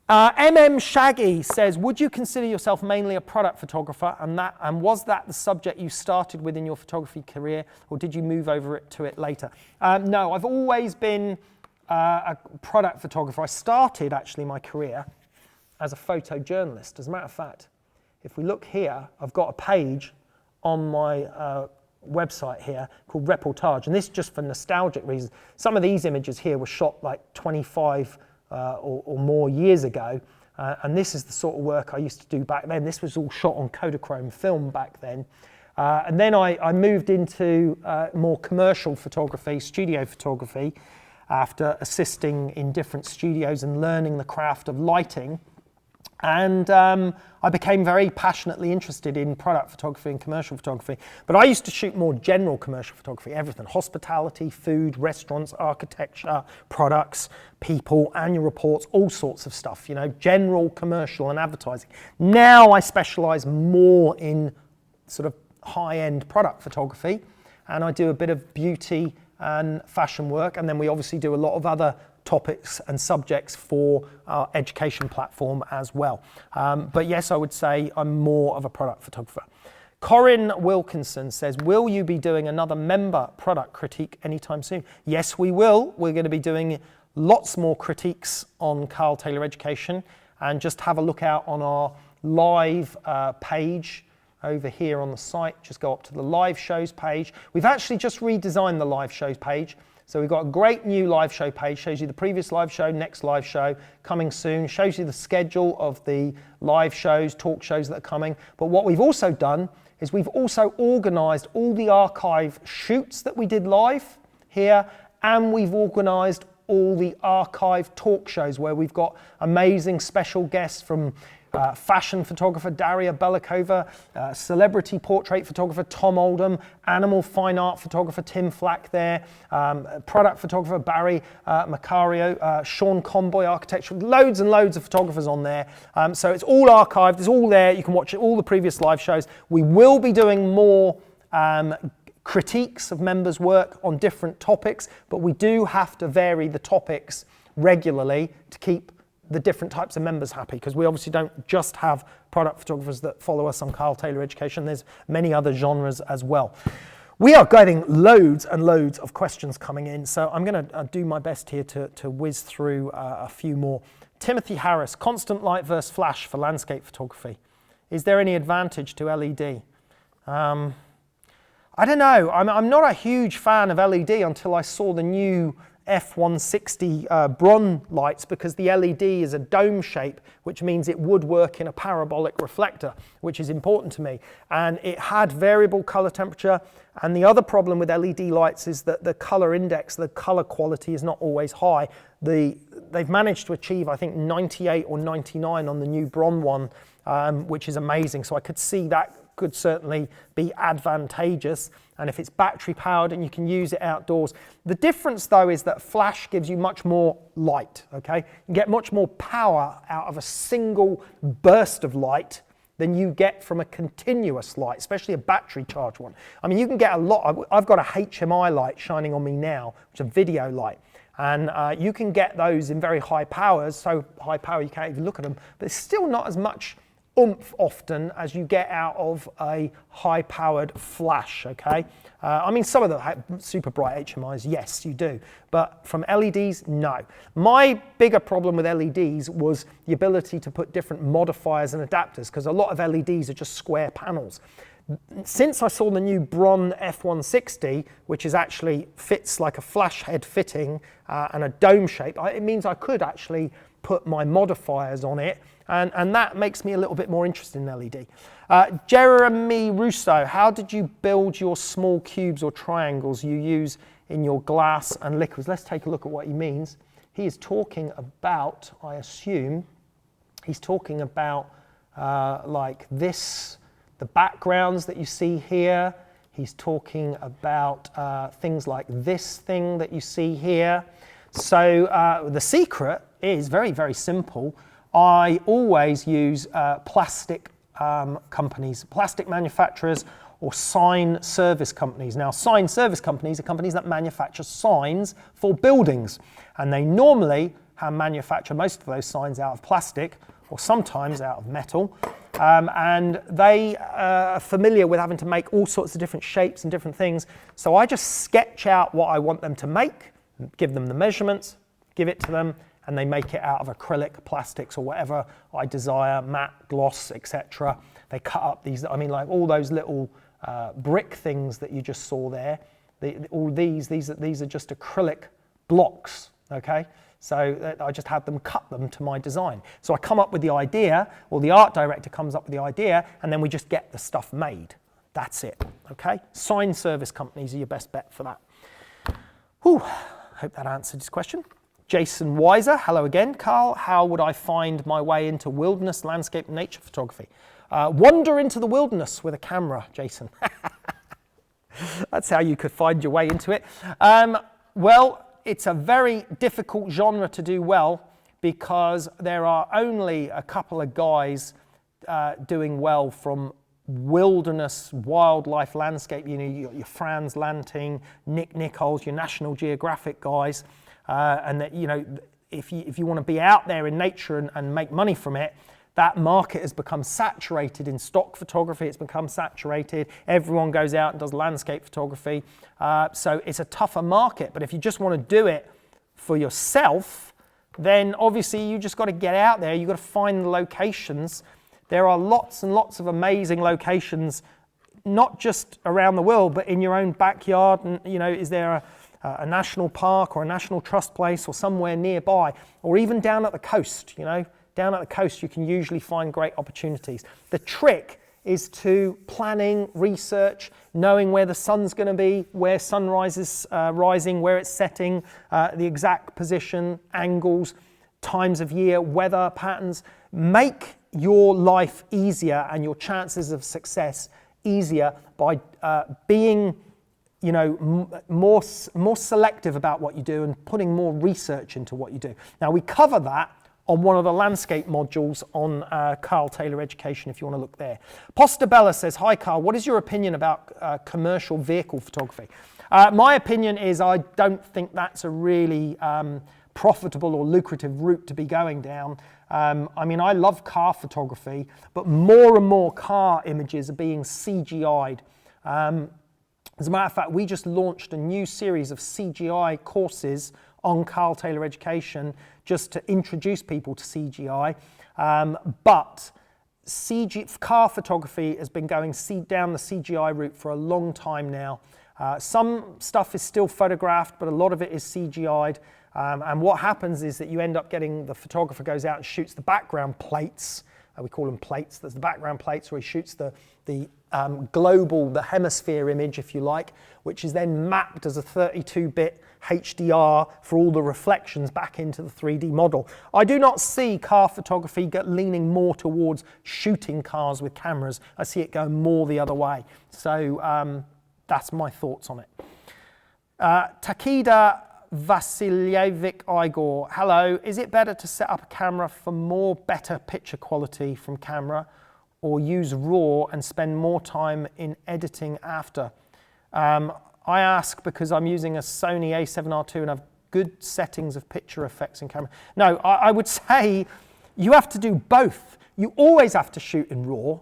Shaggy says, would you consider yourself mainly a product photographer, and was that the subject you started with in your photography career, or did you move over to it later? No, I've always been a product photographer. I started actually my career as a photojournalist. As a matter of fact, if we look here, I've got a page on my website here called Reportage, and this is just for nostalgic reasons. Some of these images here were shot like 25 or more years ago, and this is the sort of work I used to do back then. This was all shot on Kodachrome film back then, and then I moved into more commercial photography, studio photography, after assisting in different studios and learning the craft of lighting. And I became very passionately interested in product photography and commercial photography. But I used to shoot more general commercial photography, everything: hospitality, food, restaurants, architecture, products, people, annual reports, all sorts of stuff, you know, general commercial and advertising. Now I specialize more in sort of high-end product photography, and I do a bit of beauty and fashion work, and then we obviously do a lot of other topics and subjects for our education platform as well. But yes, I would say I'm more of a product photographer. Corinne Wilkinson says, will you be doing another member product critique anytime soon? Yes, we will. We're going to be doing lots more critiques on Carl Taylor Education, and just have a look out on our live page over here on the site. Just go up to the live shows page. We've actually just redesigned the live shows page. So we've got a great new live show page, shows you the previous live show, next live show, coming soon, shows you the schedule of the live shows, talk shows that are coming. But what we've also done is we've also organised all the archive shoots that we did live here, and we've organised all the archive talk shows where we've got amazing special guests from fashion photographer Daria Belikova, celebrity portrait photographer Tom Oldham, animal fine art photographer Tim Flack there, product photographer Barry Macario, Sean Comboy architecture, loads and loads of photographers on there. So it's all archived, it's all there, you can watch all the previous live shows. We will be doing more critiques of members' work on different topics, but we do have to vary the topics regularly to keep the different types of members happy, because we obviously don't just have product photographers that follow us on Carl Taylor Education. There's many other genres as well. We are getting loads and loads of questions coming in, so I'm going to do my best here to whiz through a few more. Timothy Harris, constant light versus flash for landscape photography. Is there any advantage to LED? I don't know. I'm not a huge fan of LED until I saw the new F160 Bron lights, because the LED is a dome shape, which means it would work in a parabolic reflector, which is important to me. And it had variable color temperature. And the other problem with LED lights is that the color index, the color quality is not always high. They've managed to achieve, I think, 98 or 99 on the new Bron one, which is amazing. So I could see that could certainly be advantageous, and if it's battery powered and you can use it outdoors. The difference though is that flash gives you much more light, okay? You get much more power out of a single burst of light than you get from a continuous light, especially a battery charged one. I mean, you can get a lot. I've got a HMI light shining on me now, which is a video light, and you can get those in very high powers, so high power you can't even look at them, but it's still not as much oomph often as you get out of a high-powered flash, okay? I mean, some of the super bright HMIs, yes, you do, but from LEDs, no. My bigger problem with LEDs was the ability to put different modifiers and adapters, because a lot of LEDs are just square panels. Since I saw the new Bron F160, which is actually fits like a flash head fitting and a dome shape, it means I could actually put my modifiers on it, and that makes me a little bit more interested in LED. Jeremy Russo, how did you build your small cubes or triangles you use in your glass and liquids? Let's take a look at what he means. He is talking about, I assume, he's talking about like this, the backgrounds that you see here. He's talking about things like this thing that you see here. So the secret is very, very simple. I always use plastic companies, plastic manufacturers, or sign service companies. Now, sign service companies are companies that manufacture signs for buildings, and they normally hand manufacture most of those signs out of plastic or sometimes out of metal. And they are familiar with having to make all sorts of different shapes and different things. So I just sketch out what I want them to make, give them the measurements, give it to them, and they make it out of acrylic, plastics, or whatever I desire, matte, gloss, etc. They cut up these, I mean, like all those little brick things that you just saw there. All these are just acrylic blocks, okay? So I just had them cut them to my design. So I come up with the idea, or the art director comes up with the idea, and then we just get the stuff made. That's it, okay? Sign service companies are your best bet for that. Whew, hope that answered his question. Jason Weiser, hello again. Carl, how would I find my way into wilderness, landscape, and nature photography? Wander into the wilderness with a camera, Jason. That's how you could find your way into it. Well, it's a very difficult genre to do well because there are only a couple of guys doing well from wilderness, wildlife, landscape. You know, you got your Franz Lanting, Nick Nichols, your National Geographic guys, and that, you know, if you want to be out there in nature and make money from it, that market has become saturated in stock photography. It's become saturated. Everyone goes out and does landscape photography. So it's a tougher market. But if you just want to do it for yourself, then obviously you just got to get out there. You've got to find the locations. There are lots and lots of amazing locations, not just around the world, but in your own backyard. And, you know, is there a national park or a national trust place or somewhere nearby, or even down at the coast, you know? Down at the coast, you can usually find great opportunities. The trick is to planning, research, knowing where the sun's going to be, where sunrise is rising, where it's setting, the exact position, angles, times of year, weather patterns. Make your life easier and your chances of success easier by being, you know, more selective about what you do and putting more research into what you do. Now, we cover that on one of the landscape modules on Carl Taylor Education, if you want to look there. Postabella says, hi Carl, what is your opinion about commercial vehicle photography? My opinion is I don't think that's a really profitable or lucrative route to be going down. I mean, I love car photography, but more and more car images are being CGI'd. As a matter of fact, we just launched a new series of CGI courses on Carl Taylor Education just to introduce people to CGI. But car photography has been going down the CGI route for a long time now. Some stuff is still photographed, but a lot of it is CGI'd. And what happens is that you end up getting, the photographer goes out and shoots the background plates. We call them plates. There's the background plates where he shoots the global, the hemisphere image, if you like, which is then mapped as a 32-bit HDR for all the reflections back into the 3D model. I do not see car photography leaning more towards shooting cars with cameras. I see it going more the other way. So that's my thoughts on it. Takida Vasiljevic Igor, hello. Is it better to set up a camera for better picture quality from camera, or use RAW and spend more time in editing after? I ask because I'm using a Sony a7R II and have good settings of picture effects in camera. No, I would say you have to do both. You always have to shoot in RAW.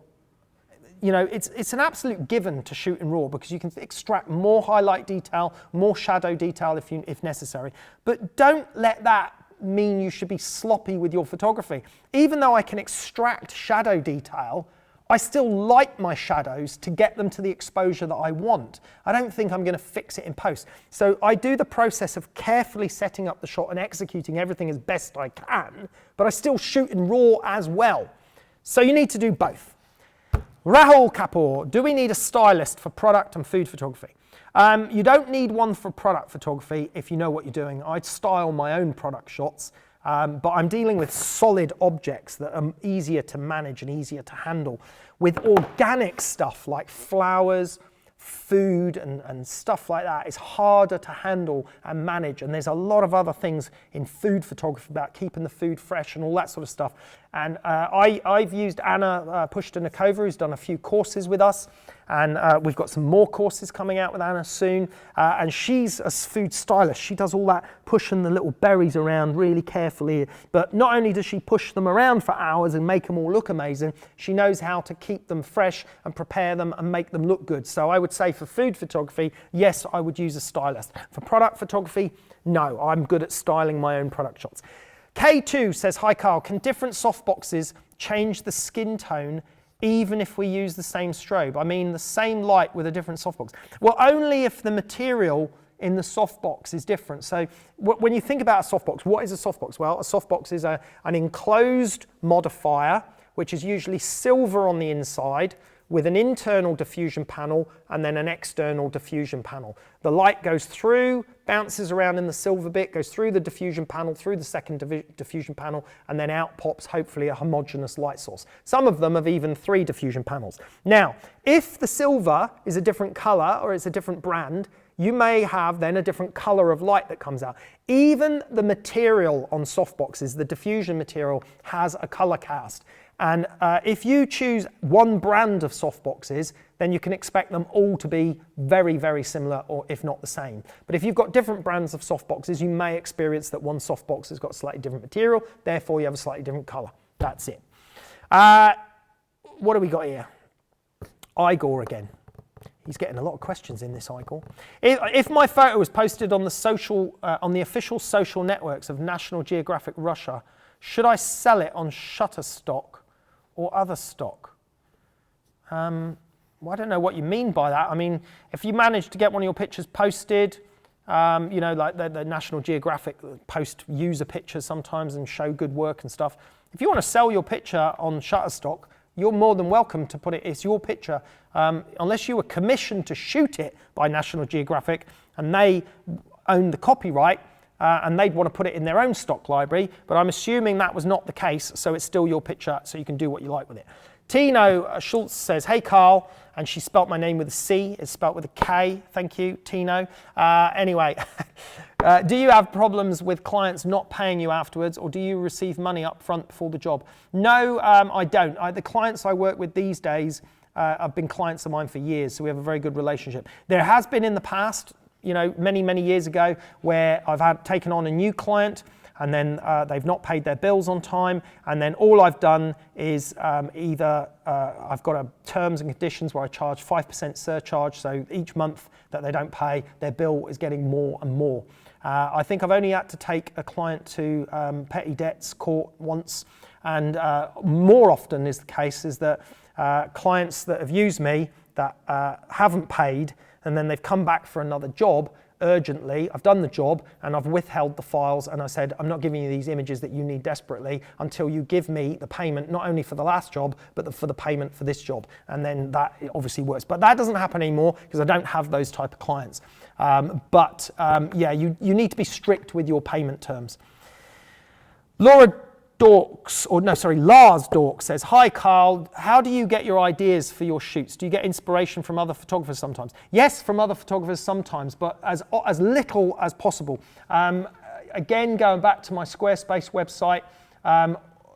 You know, it's an absolute given to shoot in RAW because you can extract more highlight detail, more shadow detail if necessary. But don't let that mean you should be sloppy with your photography. Even though I can extract shadow detail, I still like my shadows to get them to the exposure that I want. I don't think I'm going to fix it in post. So I do the process of carefully setting up the shot and executing everything as best I can, but I still shoot in RAW as well. So you need to do both. Rahul Kapoor, do we need a stylist for product and food photography? You don't need one for product photography if you know what you're doing. I'd style my own product shots, but I'm dealing with solid objects that are easier to manage and easier to handle. With organic stuff like flowers, food and stuff like that, it's harder to handle and manage, and there's a lot of other things in food photography about keeping the food fresh and all that sort of stuff. And I've used Anna Pushtanikova, who's done a few courses with us. And we've got some more courses coming out with Anna soon. And she's a food stylist. She does all that pushing the little berries around really carefully. But not only does she push them around for hours and make them all look amazing, she knows how to keep them fresh and prepare them and make them look good. So I would say for food photography, yes, I would use a stylist. For product photography, no, I'm good at styling my own product shots. K2 says, hi Carl, can different softboxes change the skin tone even if we use the same strobe? I mean, the same light with a different softbox. Well, only if the material in the softbox is different. So when you think about a softbox, what is a softbox? Well, a softbox is an enclosed modifier, which is usually silver on the inside, with an internal diffusion panel and then an external diffusion panel. The light goes through, bounces around in the silver bit, goes through the diffusion panel, through the second diffusion panel, and then out pops hopefully a homogeneous light source. Some of them have even 3 diffusion panels. Now, if the silver is a different color or it's a different brand, you may have then a different color of light that comes out. Even the material on softboxes, the diffusion material, has a color cast. And if you choose one brand of softboxes, then you can expect them all to be very, very similar, or if not the same. But if you've got different brands of softboxes, you may experience that one softbox has got slightly different material, therefore you have a slightly different color. That's it. What do we got here? Igor again. He's getting a lot of questions in this, Igor. If my photo was posted on the official social networks of National Geographic Russia, should I sell it on Shutterstock or other stock? Well, I don't know what you mean by that. I mean, if you manage to get one of your pictures posted, you know, like the National Geographic post user pictures sometimes and show good work and stuff. If you want to sell your picture on Shutterstock, you're more than welcome to put it, it's your picture, unless you were commissioned to shoot it by National Geographic and they own the copyright, and they'd want to put it in their own stock library, but I'm assuming that was not the case, so it's still your picture, so you can do what you like with it. Tino Schultz says, hey Carl, and she spelt my name with a C, it's spelt with a K, thank you, Tino. Anyway, do you have problems with clients not paying you afterwards, or do you receive money up front before the job? No, I don't. The clients I work with these days have been clients of mine for years, so we have a very good relationship. There has been in the past, you know, many, many years ago, where I've taken on a new client and then they've not paid their bills on time, and then all I've done is either I've got a terms and conditions where I charge 5% surcharge, so each month that they don't pay, their bill is getting more and more. I think I've only had to take a client to petty debts court once, and more often is the case is that clients that have used me that haven't paid, and then they've come back for another job urgently. I've done the job and I've withheld the files, and I said, I'm not giving you these images that you need desperately until you give me the payment, not only for the last job, but for the payment for this job. And then that obviously works. But that doesn't happen anymore because I don't have those type of clients. Yeah, you need to be strict with your payment terms. Lars Dork says, hi Carl, how do you get your ideas for your shoots? Do you get inspiration from other photographers sometimes? Yes, from other photographers sometimes, but as little as possible. Again, going back to my Squarespace website,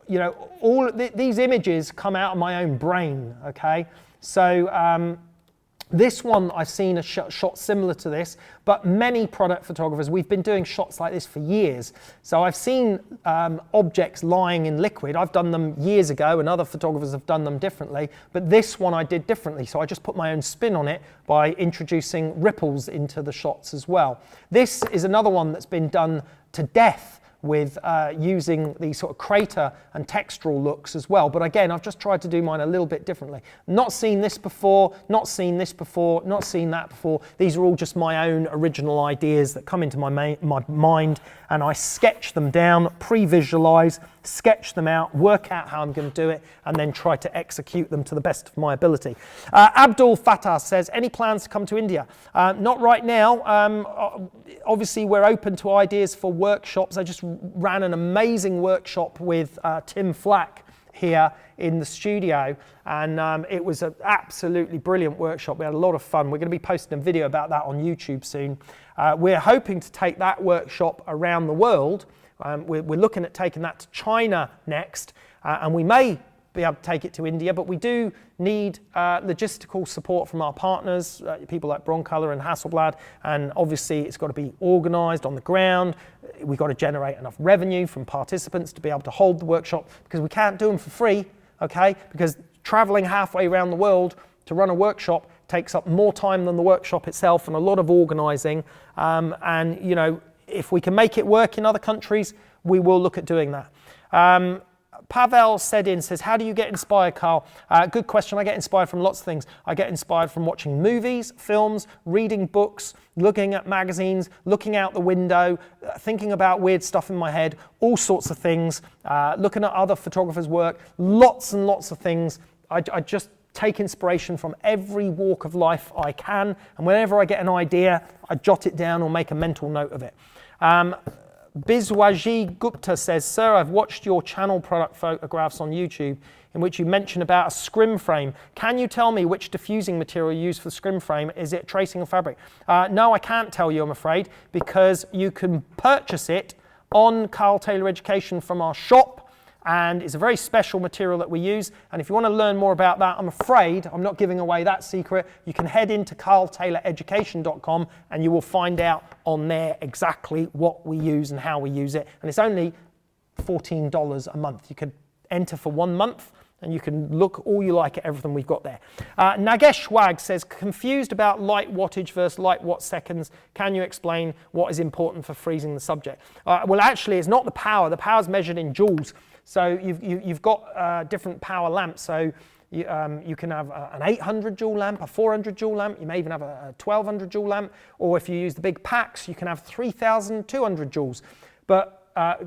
you know, these images come out of my own brain, okay? So this one, I've seen a shot similar to this, but many product photographers, we've been doing shots like this for years. So I've seen objects lying in liquid. I've done them years ago, and other photographers have done them differently, but this one I did differently. So I just put my own spin on it by introducing ripples into the shots as well. This is another one that's been done to death with using these sort of crater and textural looks as well. But again, I've just tried to do mine a little bit differently. Not seen this before, not seen this before, not seen that before. These are all just my own original ideas that come into my mind, and I sketch them down, pre-visualize, sketch them out, work out how I'm going to do it, and then try to execute them to the best of my ability. Abdul Fattah says, any plans to come to India? Not right now. Obviously, we're open to ideas for workshops. I just ran an amazing workshop with Tim Flack here in the studio, and it was an absolutely brilliant workshop. We had a lot of fun. We're going to be posting a video about that on YouTube soon. We're hoping to take that workshop around the world. We're looking at taking that to China next, and we may be able to take it to India, but we do need logistical support from our partners, people like Broncolor and Hasselblad, and obviously it's got to be organised on the ground. We've got to generate enough revenue from participants to be able to hold the workshop, because we can't do them for free, okay? Because travelling halfway around the world to run a workshop takes up more time than the workshop itself, and a lot of organising, and you know, if we can make it work in other countries, we will look at doing that. Pavel says, how do you get inspired, Carl? Good question. I get inspired from lots of things. I get inspired from watching movies, films, reading books, looking at magazines, looking out the window, thinking about weird stuff in my head, all sorts of things, looking at other photographers' work, lots and lots of things. I just take inspiration from every walk of life I can, and whenever I get an idea, I jot it down or make a mental note of it. Biswaji Gupta says, sir, I've watched your channel product photographs on YouTube in which you mention about a scrim frame. Can you tell me which diffusing material you use for the scrim frame? Is it tracing or fabric? No, I can't tell you, I'm afraid, because you can purchase it on Carl Taylor Education from our shop, and it's a very special material that we use. And if you want to learn more about that, I'm afraid I'm not giving away that secret. You can head into carltayloreducation.com and you will find out on there exactly what we use and how we use it. And it's only $14 a month. You could enter for 1 month and you can look all you like at everything we've got there. Nagesh Wag says, confused about light wattage versus light watt seconds. Can you explain what is important for freezing the subject? Well, actually, it's not the power. The power is measured in joules. So you've got different power lamps. So you can have an 800 joule lamp, a 400 joule lamp. You may even have a 1200 joule lamp. Or if you use the big packs, you can have 3200 joules. But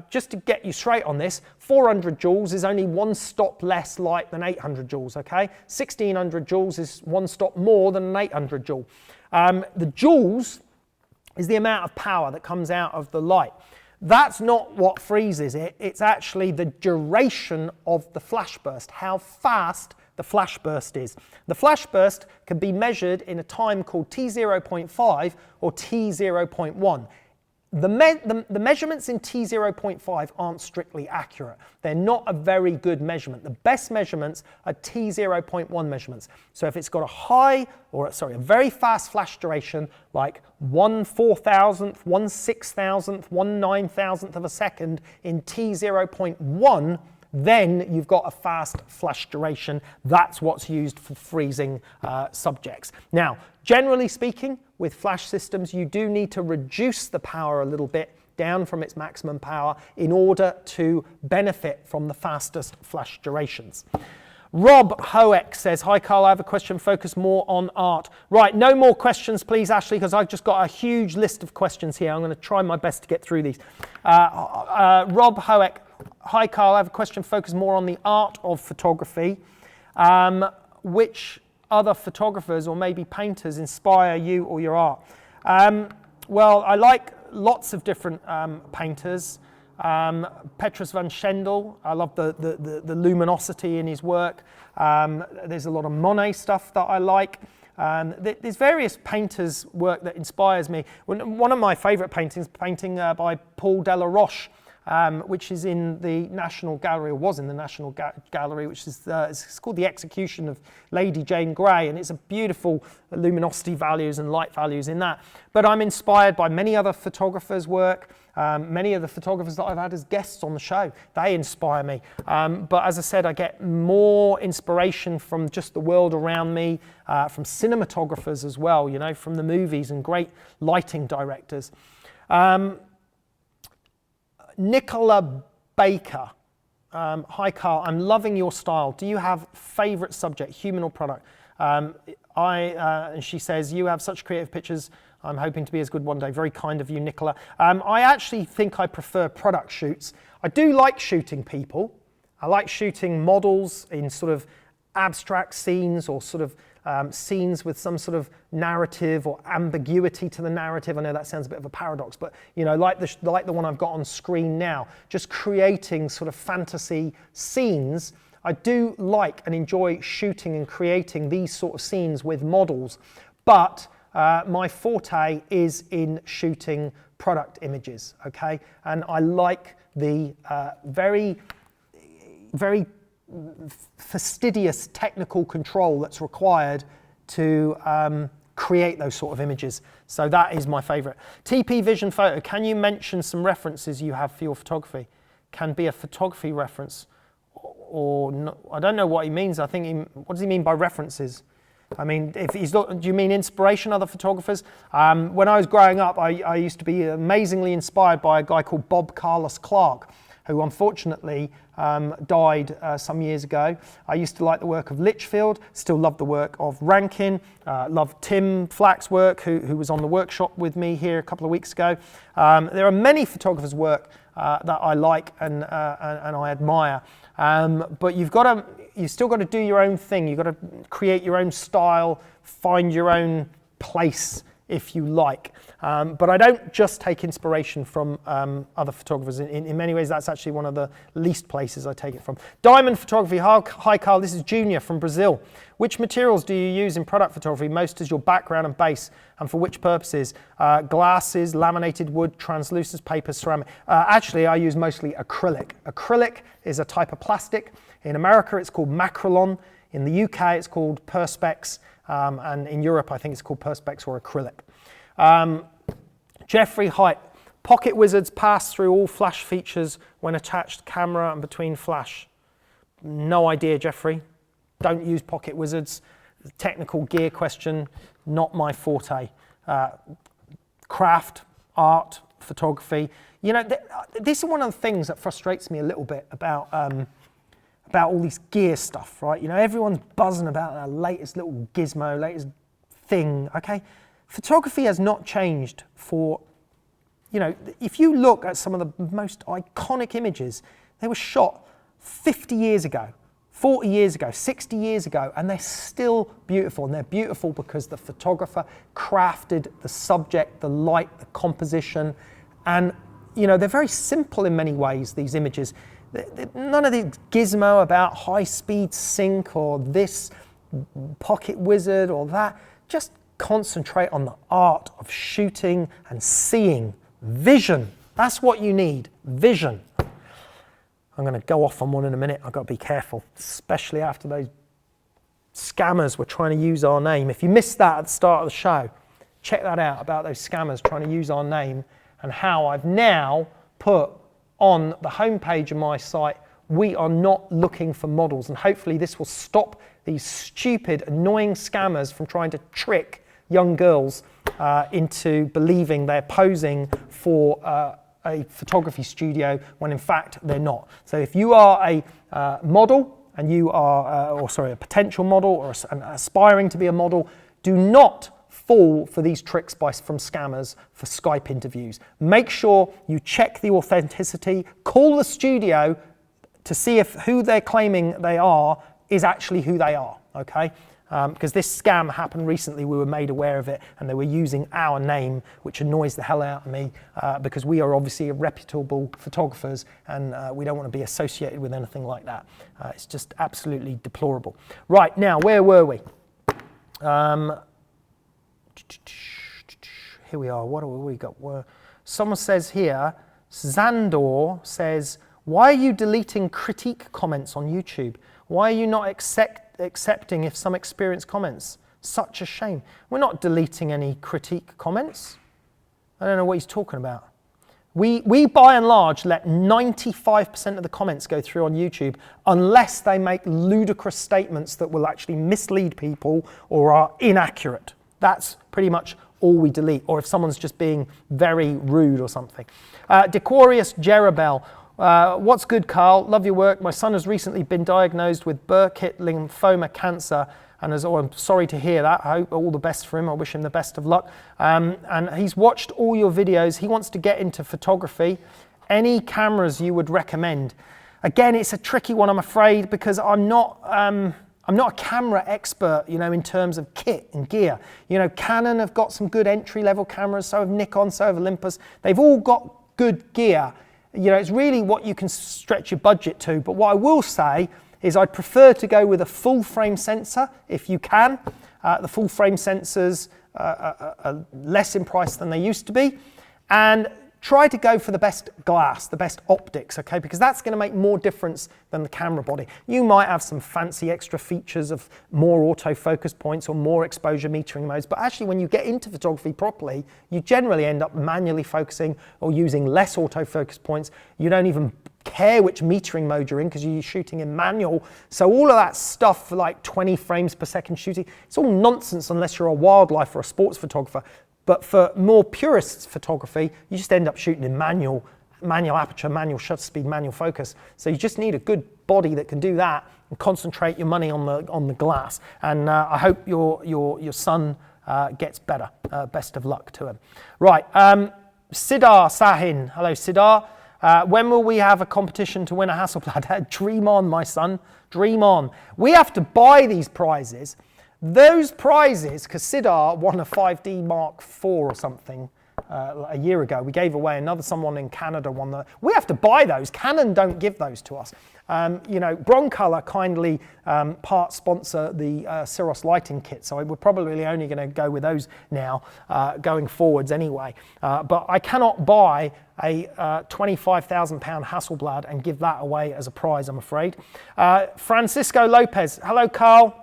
just to get you straight on this, 400 joules is only 1 stop less light than 800 joules, okay? 1600 joules is 1 stop more than an 800 joule. The joules is the amount of power that comes out of the light. That's not what freezes it. It's actually the duration of the flash burst, how fast the flash burst is. The flash burst can be measured in a time called T0.5 or T0.1. The measurements in T0.5 aren't strictly accurate. They're not a very good measurement. The best measurements are T0.1 measurements. So if it's got a very fast flash duration, like 1/4000th, 1/6000th, 1/9000th of a second in T0.1, then you've got a fast flash duration. That's what's used for freezing subjects. Now, generally speaking, with flash systems, you do need to reduce the power a little bit down from its maximum power in order to benefit from the fastest flash durations. Rob Hoek says, hi Carl, I have a question, focus more on art. Right, no more questions please, Ashley, because I've just got a huge list of questions here. I'm going to try my best to get through these. Rob Hoek, hi Carl, I have a question, focus more on the art of photography. Which other photographers or maybe painters inspire you or your art? Well, I like lots of different painters. Petrus van Schendel, I love the luminosity in his work. There's a lot of Monet stuff that I like. There's various painters' work that inspires me. One of my favourite paintings, painting by Paul Delaroche, which is in the National Gallery, or was in the National Gallery, which is it's called The Execution of Lady Jane Grey, and it's a beautiful luminosity values and light values in that. But I'm inspired by many other photographers' work, many of the photographers that I've had as guests on the show. They inspire me. But as I said, I get more inspiration from just the world around me, from cinematographers as well, you know, from the movies and great lighting directors. Nicola Baker, hi Carl, I'm loving your style. Do you have favourite subject, human or product? And she says, you have such creative pictures. I'm hoping to be as good one day. Very kind of you, Nicola. I actually think I prefer product shoots. I do like shooting people. I like shooting models in sort of abstract scenes or sort of scenes with some sort of narrative or ambiguity to the narrative. I know that sounds a bit of a paradox, but you know, like the one I've got on screen now, just creating sort of fantasy scenes I do like and enjoy shooting and creating these sort of scenes with models, but my forte is in shooting product images, okay? And I like the very fastidious technical control that's required to create those sort of images. So that is my favorite. TP Vision Photo, can you mention some references you have for your photography? Can be a photography reference or no, I don't know what he means. I think what does he mean by references? I mean, if he's not, do you mean inspiration, other photographers? When I was growing up, I used to be amazingly inspired by a guy called Bob Carlos Clark, who unfortunately died some years ago. I used to like the work of Litchfield, still love the work of Rankin, love Tim Flack's work, who was on the workshop with me here a couple of weeks ago. There are many photographers' work that I like and I admire. But you've still got to do your own thing. You've got to create your own style, find your own place if you like. But I don't just take inspiration from other photographers. In many ways, that's actually one of the least places I take it from. Diamond Photography. Hi Carl, this is Junior from Brazil. Which materials do you use in product photography most as your background and base, and for which purposes? Glasses, laminated wood, translucent paper, ceramic. Actually, I use mostly acrylic. Acrylic is a type of plastic. In America, it's called Macrolon. In the UK, it's called Perspex. And in Europe, I think it's called Perspex or acrylic. Jeffrey Height. Pocket Wizards pass through all flash features when attached camera and between flash. No idea, Jeffrey. Don't use Pocket Wizards. Technical gear question, not my forte. Craft, art, photography. You know, this is one of the things that frustrates me a little bit about all this gear stuff, right? You know, everyone's buzzing about their latest little gizmo, latest thing, okay? Photography has not changed for, you know, if you look at some of the most iconic images, they were shot 50 years ago, 40 years ago, 60 years ago, and they're still beautiful. And they're beautiful because the photographer crafted the subject, the light, the composition, and, you know, they're very simple in many ways, these images. None of the gizmo about high-speed sync or this Pocket Wizard or that. Just concentrate on the art of shooting and seeing. Vision. That's what you need. Vision. I'm going to go off on one in a minute. I've got to be careful, especially after those scammers were trying to use our name. If you missed that at the start of the show, check that out about those scammers trying to use our name and how I've now put on the homepage of my site, we are not looking for models, and hopefully this will stop these stupid, annoying scammers from trying to trick young girls into believing they're posing for a photography studio when in fact they're not. So if you are a model and you are, a potential model or aspiring to be a model, do not fall for these tricks from scammers for Skype interviews. Make sure you check the authenticity, call the studio to see if who they're claiming they are is actually who they are, okay? Because this scam happened recently, we were made aware of it, and they were using our name, which annoys the hell out of me, because we are obviously reputable photographers, and we don't want to be associated with anything like that. It's just absolutely deplorable. Right, now, where were we? Here we are, what have we got? Someone says here, Zandor says, why are you deleting critique comments on YouTube? Why are you not accepting if some experience comments? Such a shame. We're not deleting any critique comments. I don't know what he's talking about. We by and large let 95% of the comments go through on YouTube unless they make ludicrous statements that will actually mislead people or are inaccurate. That's pretty much all we delete, or if someone's just being very rude or something. Dequarius Jerabel. What's good, Carl? Love your work. My son has recently been diagnosed with Burkitt lymphoma cancer, and I'm sorry to hear that. I hope all the best for him. I wish him the best of luck. And he's watched all your videos. He wants to get into photography. Any cameras you would recommend? Again, it's a tricky one, I'm afraid, because I'm not a camera expert, you know, in terms of kit and gear. You know, Canon have got some good entry-level cameras, so have Nikon, so have Olympus. They've all got good gear. You know, it's really what you can stretch your budget to. But what I will say is I'd prefer to go with a full frame sensor if you can. The full frame sensors are less in price than they used to be, and try to go for the best glass, the best optics, okay, because that's going to make more difference than the camera body. You might have some fancy extra features of more autofocus points or more exposure metering modes, but actually when you get into photography properly, you generally end up manually focusing or using less autofocus points. You don't even care which metering mode you're in because you're shooting in manual. So all of that stuff for like 20 frames per second shooting, it's all nonsense unless you're a wildlife or a sports photographer. But for more purists photography, you just end up shooting in manual aperture, manual shutter speed, manual focus. So you just need a good body that can do that and concentrate your money on the glass. And I hope your son gets better. Best of luck to him. Right, Sidar Sahin. Hello, Sidar. When will we have a competition to win a Hasselblad? Dream on, my son. Dream on. We have to buy these prizes. Those prizes, because Sidar won a 5D Mark IV or something a year ago. We gave away someone in Canada won the. We have to buy those. Canon don't give those to us. Broncolor kindly part sponsor the Cirrus lighting kit, so we're probably only going to go with those now, going forwards anyway. But I cannot buy a £25,000 Hasselblad and give that away as a prize, I'm afraid. Francisco Lopez. Hello, Carl.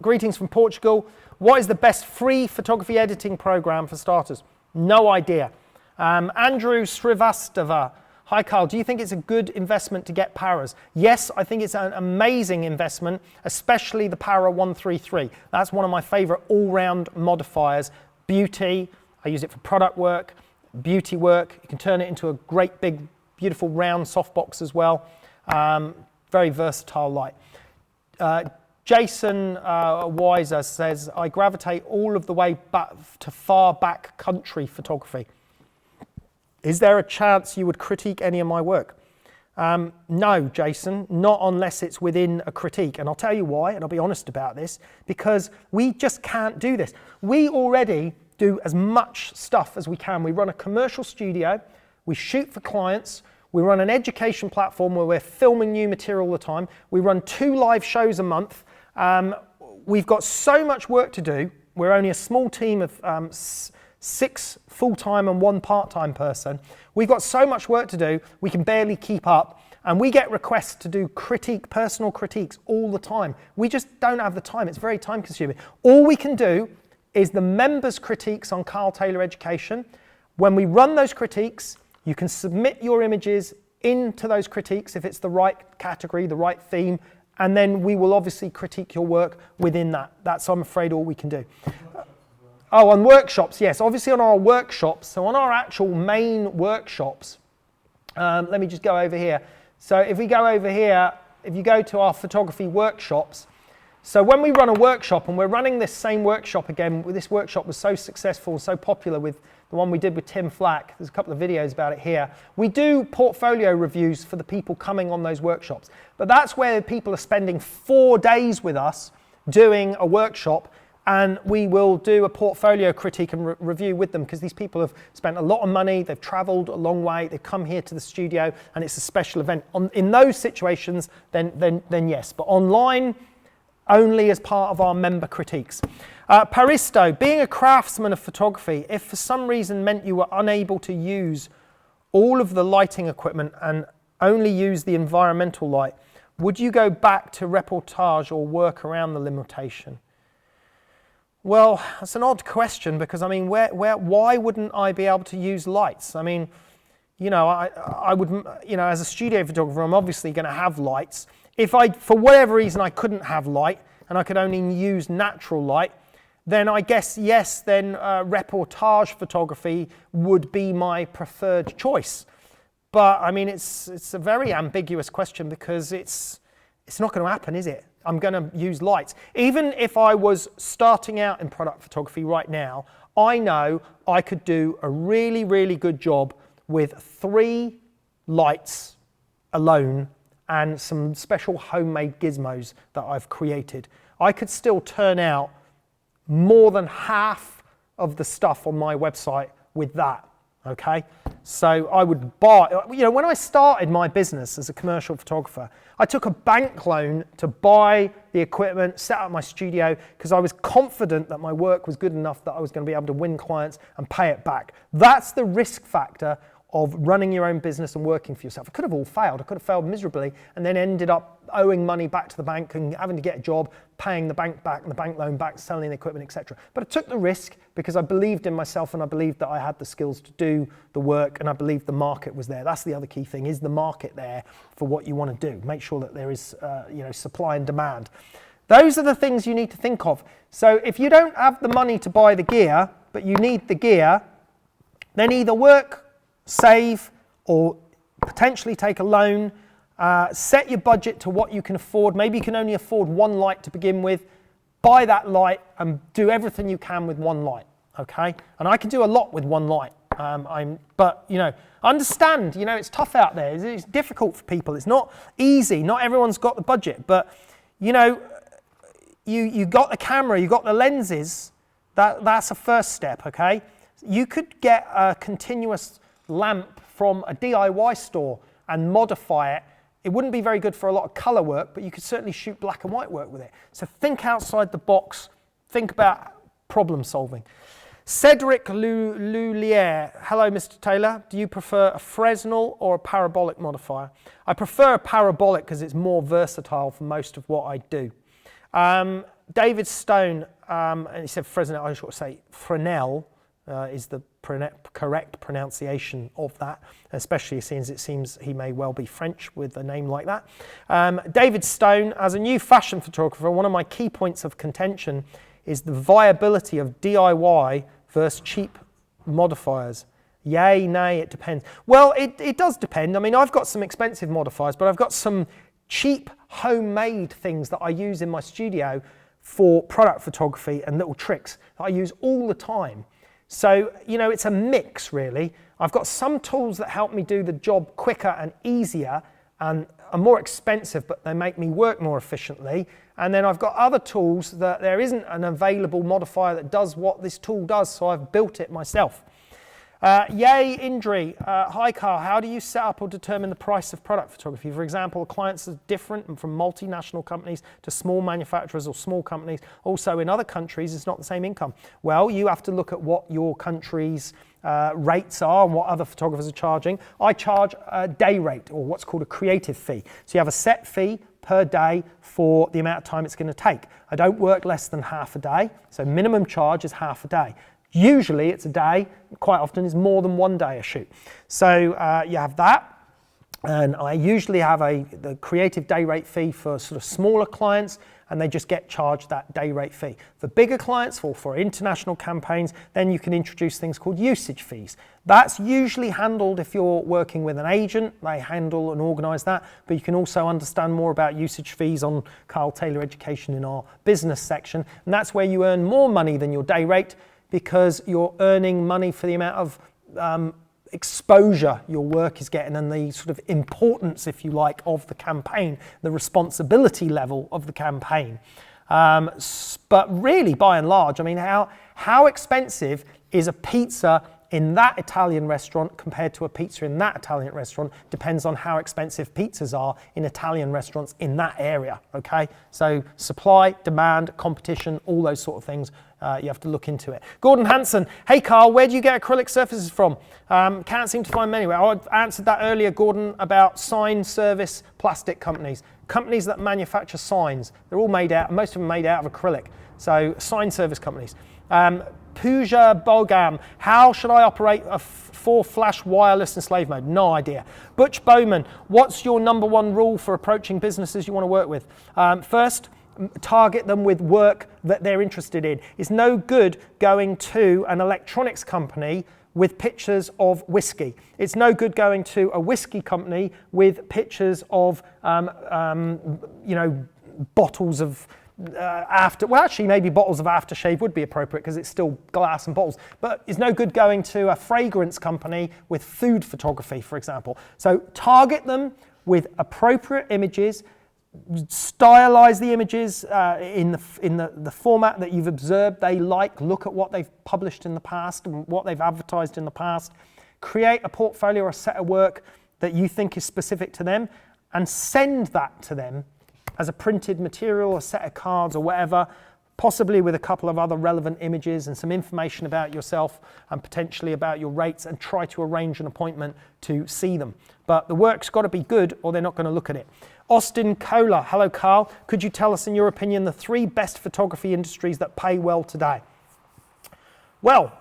Greetings from Portugal. What is the best free photography editing program for starters? No idea. Andrew Srivastava. Hi Carl, do you think it's a good investment to get Paras? Yes, I think it's an amazing investment, especially the Para 133. That's one of my favorite all-round modifiers. Beauty, I use it for product work, beauty work. You can turn it into a great big, beautiful round softbox as well. Very versatile light. Jason Weiser says, I gravitate all of the way back to far back country photography. Is there a chance you would critique any of my work? No, Jason, not unless it's within a critique. And I'll tell you why, and I'll be honest about this, because we just can't do this. We already do as much stuff as we can. We run a commercial studio, we shoot for clients, we run an education platform where we're filming new material all the time. We run 2 live shows a month. We've got so much work to do. We're only a small team of 6 full-time and 1 part-time person. We've got so much work to do, we can barely keep up. And we get requests to do personal critiques all the time. We just don't have the time. It's very time-consuming. All we can do is the members' critiques on Carl Taylor Education. When we run those critiques, you can submit your images into those critiques if it's the right category, the right theme, and then we will obviously critique your work within that. That's, I'm afraid, all we can do. Oh, on workshops, yes. Obviously on our workshops, so on our actual main workshops, let me just go over here. So if we go over here, if you go to our photography workshops, so when we run a workshop, and we're running this same workshop again, this workshop was so successful, so popular with the one we did with Tim Flack. There's a couple of videos about it here. We do portfolio reviews for the people coming on those workshops. But that's where people are spending 4 days with us doing a workshop, and we will do a portfolio critique and review with them because these people have spent a lot of money, they've traveled a long way, they've come here to the studio, and it's a special event. In those situations, then yes. But online, only as part of our member critiques. Paristo, being a craftsman of photography, if for some reason meant you were unable to use all of the lighting equipment and only use the environmental light, would you go back to reportage or work around the limitation? Well, that's an odd question because, I mean, why wouldn't I be able to use lights? I mean, I would, as a studio photographer, I'm obviously going to have lights. If for whatever reason, I couldn't have light and I could only use natural light, then I guess, yes, then reportage photography would be my preferred choice. But, I mean, it's a very ambiguous question because it's not going to happen, is it? I'm going to use lights. Even if I was starting out in product photography right now, I know I could do a really, really good job with 3 lights alone and some special homemade gizmos that I've created. I could still turn out more than half of the stuff on my website with that, okay? So I would buy, when I started my business as a commercial photographer, I took a bank loan to buy the equipment, set up my studio, because I was confident that my work was good enough that I was going to be able to win clients and pay it back. That's the risk factor of running your own business and working for yourself. It could have all failed. I could have failed miserably and then ended up owing money back to the bank and having to get a job, paying the bank back and the bank loan back, selling the equipment, etc. But I took the risk because I believed in myself and I believed that I had the skills to do the work and I believed the market was there. That's the other key thing. Is the market there for what you want to do? Make sure that there is supply and demand. Those are the things you need to think of. So if you don't have the money to buy the gear, but you need the gear, then either work, save, or potentially take a loan. Set your budget to what you can afford. Maybe you can only afford one light to begin with. Buy that light and do everything you can with one light, okay? And I can do a lot with one light. But understand, it's tough out there. It's difficult for people. It's not easy. Not everyone's got the budget. But, you got the camera, you got the lenses. That's a first step, okay? You could get a continuous lamp from a DIY store and modify it. It wouldn't be very good for a lot of color work, but you could certainly shoot black and white work with it. So think outside the box, think about problem solving. Cedric Lulier, hello Mr. Taylor, do you prefer a Fresnel or a parabolic modifier? I prefer a parabolic because it's more versatile for most of what I do. David Stone, and he said Fresnel, I should say Fresnel, is the correct pronunciation of that, especially since it seems he may well be French with a name like that. David Stone, as a new fashion photographer, one of my key points of contention is the viability of DIY versus cheap modifiers. Yay, nay, it depends. Well, it does depend. I mean, I've got some expensive modifiers, but I've got some cheap homemade things that I use in my studio for product photography and little tricks that I use all the time. So, it's a mix really. I've got some tools that help me do the job quicker and easier and are more expensive, but they make me work more efficiently. And then I've got other tools that there isn't an available modifier that does what this tool does, so I've built it myself. Yay, Indri. Hi, Carl. How do you set up or determine the price of product photography? For example, clients are different from multinational companies to small manufacturers or small companies. Also, in other countries, it's not the same income. Well, you have to look at what your country's rates are and what other photographers are charging. I charge a day rate, or what's called a creative fee. So you have a set fee per day for the amount of time it's going to take. I don't work less than half a day, so minimum charge is half a day. Usually it's a day, quite often it's more than one day a shoot. So you have that, and I usually have the creative day rate fee for sort of smaller clients, and they just get charged that day rate fee. For bigger clients, for international campaigns, then you can introduce things called usage fees. That's usually handled if you're working with an agent, they handle and organise that, but you can also understand more about usage fees on Carl Taylor Education in our business section, and that's where you earn more money than your day rate, because you're earning money for the amount of exposure your work is getting and the sort of importance, if you like, of the campaign, the responsibility level of the campaign. But really, by and large, I mean, how expensive is a pizza in that Italian restaurant compared to a pizza in that Italian restaurant depends on how expensive pizzas are in Italian restaurants in that area, okay? So supply, demand, competition, all those sort of things, you have to look into it. Gordon Hanson, hey Carl, where do you get acrylic surfaces from? Can't seem to find them anywhere. I answered that earlier, Gordon, about sign service plastic companies. Companies that manufacture signs, they're all made out, most of them made out of acrylic. So sign service companies. Pooja Bogam, how should I operate a 4-flash wireless in slave mode? No idea. Butch Bowman, what's your number one rule for approaching businesses you want to work with? First, target them with work that they're interested in. It's no good going to an electronics company with pictures of whiskey. It's no good going to a whiskey company with pictures of, bottles of well, actually, maybe bottles of aftershave would be appropriate because it's still glass and bottles. But it's no good going to a fragrance company with food photography, for example. So target them with appropriate images, stylize the images in the format that you've observed they like. Look at what they've published in the past and what they've advertised in the past. create a portfolio or a set of work that you think is specific to them and send that to them as a printed material, a set of cards or whatever, possibly with a couple of other relevant images and some information about yourself and potentially about your rates, and try to arrange an appointment to see them. But the work's got to be good or they're not going to look at it. Austin Kohler, hello Carl, could you tell us in your opinion the 3 best photography industries that pay well today? Well,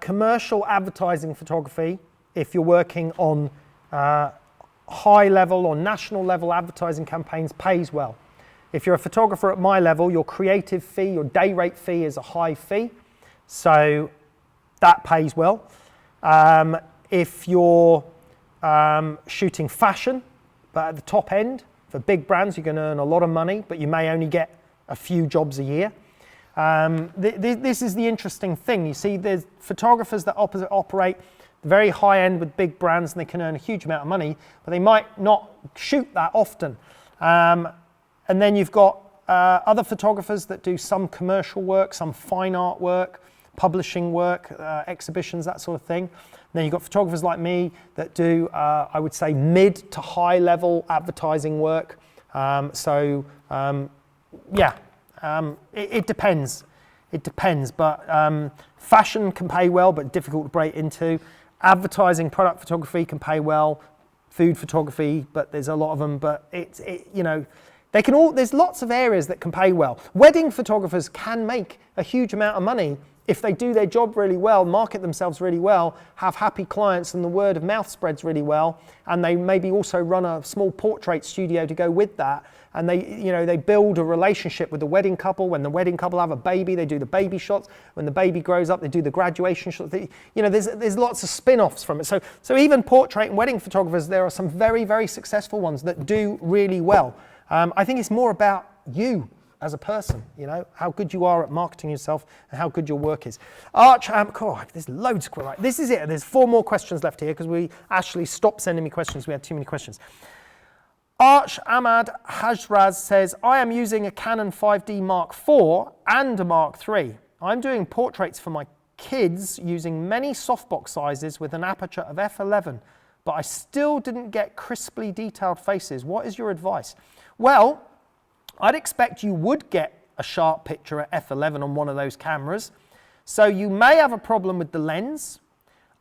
commercial advertising photography, if you're working on high level or national level advertising campaigns, pays well. If you're a photographer at my level, your creative fee, your day rate fee is a high fee, so that pays well. If you're shooting fashion, but at the top end, for big brands, you're going to earn a lot of money, but you may only get a few jobs a year. This is the interesting thing. You see, there's photographers that operate very high end with big brands, and they can earn a huge amount of money, but they might not shoot that often. And then you've got other photographers that do some commercial work, some fine art work, publishing work, exhibitions, that sort of thing. And then you've got photographers like me that do, I would say, mid to high level advertising work. It depends. It depends, but fashion can pay well, but difficult to break into. Advertising, product photography can pay well. Food photography, but there's a lot of them. But they can all. There's lots of areas that can pay well. Wedding photographers can make a huge amount of money if they do their job really well, market themselves really well, have happy clients, and the word of mouth spreads really well. And they maybe also run a small portrait studio to go with that. And they build a relationship with the wedding couple. When the wedding couple have a baby, they do the baby shots. When the baby grows up, they do the graduation shots. There's lots of spin-offs from it. So even portrait and wedding photographers, there are some very, very successful ones that do really well. I think it's more about you as a person, how good you are at marketing yourself and how good your work is. There's loads. Right, this is it. There's 4 more questions left here because we actually stopped sending me questions. We had too many questions. Arch Ahmad Hajraz says, I am using a Canon 5D Mark IV and a Mark III. I'm doing portraits for my kids using many softbox sizes with an aperture of f11, but I still didn't get crisply detailed faces. What is your advice? Well, I'd expect you would get a sharp picture at f11 on one of those cameras. So you may have a problem with the lens.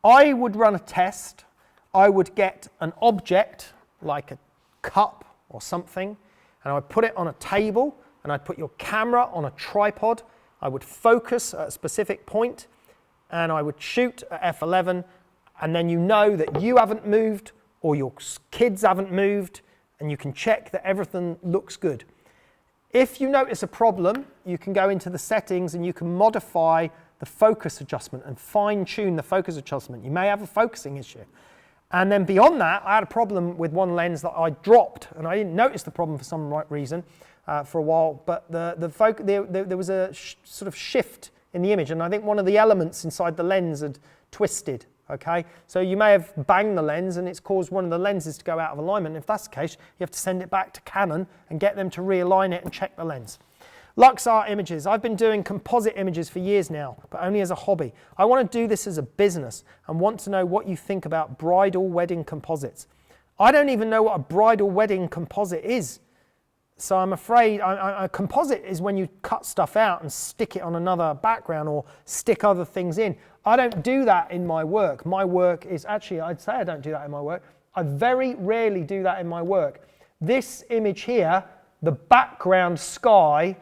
I would run a test. I would get an object like a cup or something, and I would put it on a table, and I'd put your camera on a tripod. I would focus at a specific point, and I would shoot at f11, and then you know that you haven't moved or your kids haven't moved, and you can check that everything looks good. If you notice a problem, you can go into the settings and you can modify the focus adjustment and fine-tune the focus adjustment. You may have a focusing issue. And then beyond that, I had a problem with one lens that I dropped, and I didn't notice the problem for some reason for a while, but there was a sort of shift in the image, and I think one of the elements inside the lens had twisted, okay? So you may have banged the lens and it's caused one of the lenses to go out of alignment. If that's the case, you have to send it back to Canon and get them to realign it and check the lens. LuxArt Images. I've been doing composite images for years now, but only as a hobby. I want to do this as a business and want to know what you think about bridal wedding composites. I don't even know what a bridal wedding composite is. So I'm afraid a composite is when you cut stuff out and stick it on another background or stick other things in. I don't do that in my work. My work is actually, I'd say I don't do that in my work. I very rarely do that in my work. This image here, the background sky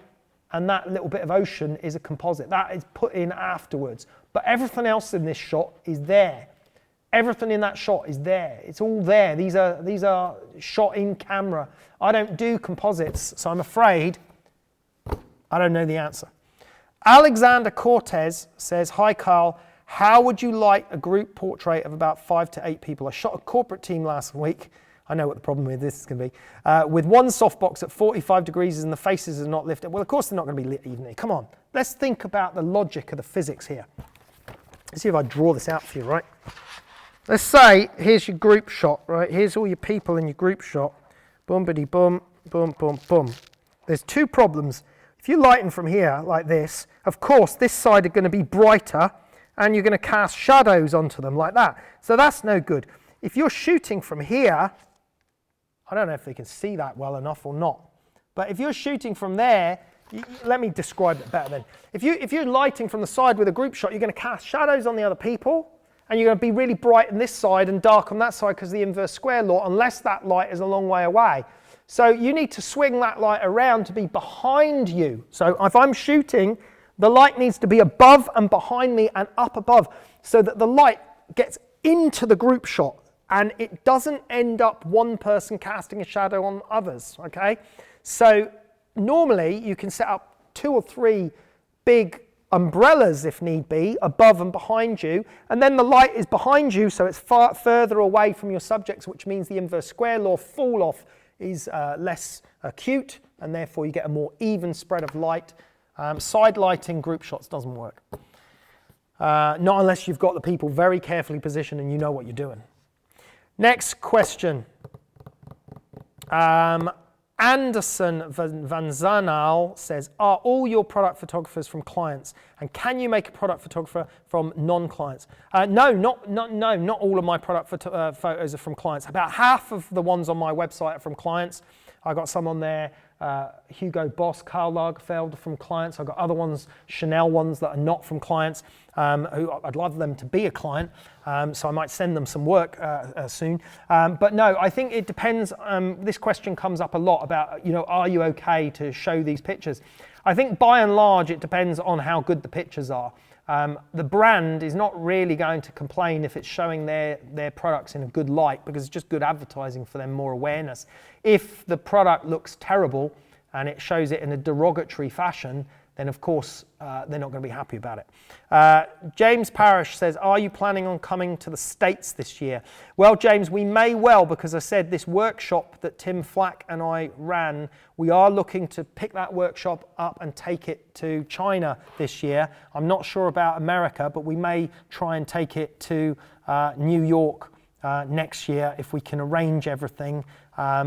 and that little bit of ocean is a composite. That is put in afterwards. But everything else in this shot is there. Everything in that shot is there. It's all there. These are shot in camera. I don't do composites, so I'm afraid I don't know the answer. Alexander Cortez says, hi Carl, how would you like a group portrait of about 5 to 8 people? I shot a corporate team last week. I know what the problem with this is going to be. With one softbox at 45 degrees and the faces are not lifted. Well, of course they're not going to be lit evenly. Come on, let's think about the logic of the physics here. Let's see if I draw this out for you, right? Let's say, here's your group shot, right? Here's all your people in your group shot. Boom-biddy-boom, boom, boom, boom. There's 2 problems. If you lighten from here like this, of course, this side are going to be brighter and you're going to cast shadows onto them like that. So that's no good. If you're shooting from here, I don't know if they can see that well enough or not, but if you're shooting from there, let me describe it better then. If you're lighting from the side with a group shot, you're going to cast shadows on the other people, and you're going to be really bright on this side and dark on that side because of the inverse square law, unless that light is a long way away. So you need to swing that light around to be behind you. So if I'm shooting, the light needs to be above and behind me and up above so that the light gets into the group shot and it doesn't end up one person casting a shadow on others, okay? So normally you can set up 2 or 3 big umbrellas if need be, above and behind you, and then the light is behind you so it's far further away from your subjects, which means the inverse square law fall off is less acute, and therefore you get a more even spread of light. Side lighting group shots doesn't work. Not unless you've got the people very carefully positioned and you know what you're doing. Next question. Anderson Van Zanal says, are all your product photographers from clients? And can you make a product photographer from non-clients? No, not all of my product photos are from clients. About half of the ones on my website are from clients. I got some on there, Hugo Boss, Karl Lagerfeld from clients. I've got other ones, Chanel ones that are not from clients, who I'd love them to be a client, so I might send them some work soon. But no, I think it depends. This question comes up a lot about, are you okay to show these pictures? I think by and large it depends on how good the pictures are. The brand is not really going to complain if it's showing their products in a good light, because it's just good advertising for them, more awareness. If the product looks terrible and it shows it in a derogatory fashion, then of course they're not going to be happy about it. James Parrish says, are you planning on coming to the States this year? Well, James, we may well, because I said this workshop that Tim Flack and I ran, we are looking to pick that workshop up and take it to China this year. I'm not sure about America, but we may try and take it to New York next year if we can arrange everything,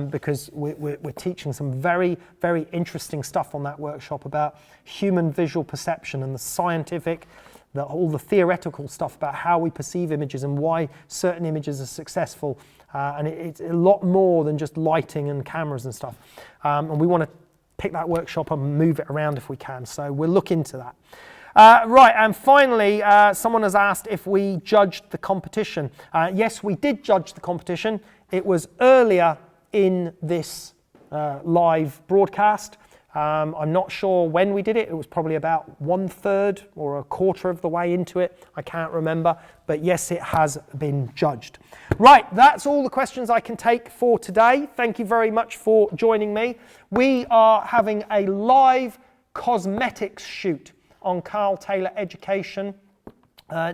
because we're teaching some very, very interesting stuff on that workshop about human visual perception and the scientific, all the theoretical stuff about how we perceive images and why certain images are successful. And it's a lot more than just lighting and cameras and stuff. And we want to pick that workshop and move it around if we can. So we'll look into that. Right, and finally, someone has asked if we judged the competition. Yes, we did judge the competition. It was earlier in this live broadcast. I'm not sure when we did it. It was probably about 1/3 or a quarter of the way into it. I can't remember, but yes, it has been judged. Right, that's all the questions I can take for today. Thank you very much for joining me. We are having a live cosmetics shoot on Carl Taylor Education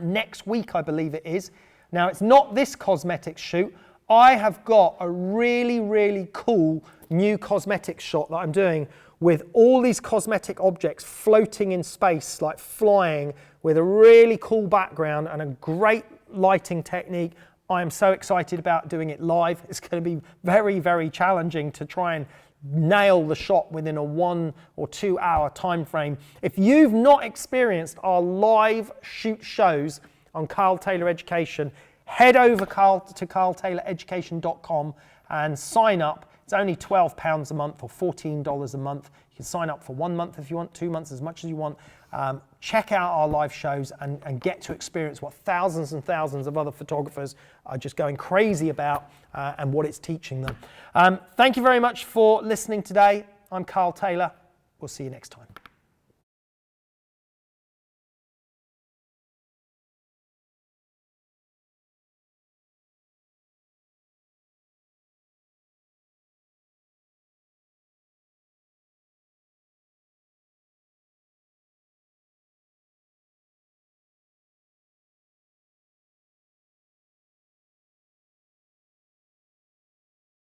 next week, I believe it is. Now, it's not this cosmetics shoot. I have got a really, really cool new cosmetics shot that I'm doing with all these cosmetic objects floating in space, like flying, with a really cool background and a great lighting technique. I am so excited about doing it live. It's going to be very, very challenging to try and nail the shot within a 1 or 2 hour time frame. If you've not experienced our live shoot shows on Carl Taylor Education, head over to carltayloreducation.com and sign up. It's only £12 a month or $14 a month. You can sign up for 1 month if you want, 2 months, as much as you want. Check out our live shows and get to experience what thousands and thousands of other photographers are just going crazy about and what it's teaching them. Thank you very much for listening today. I'm Carl Taylor. We'll see you next time.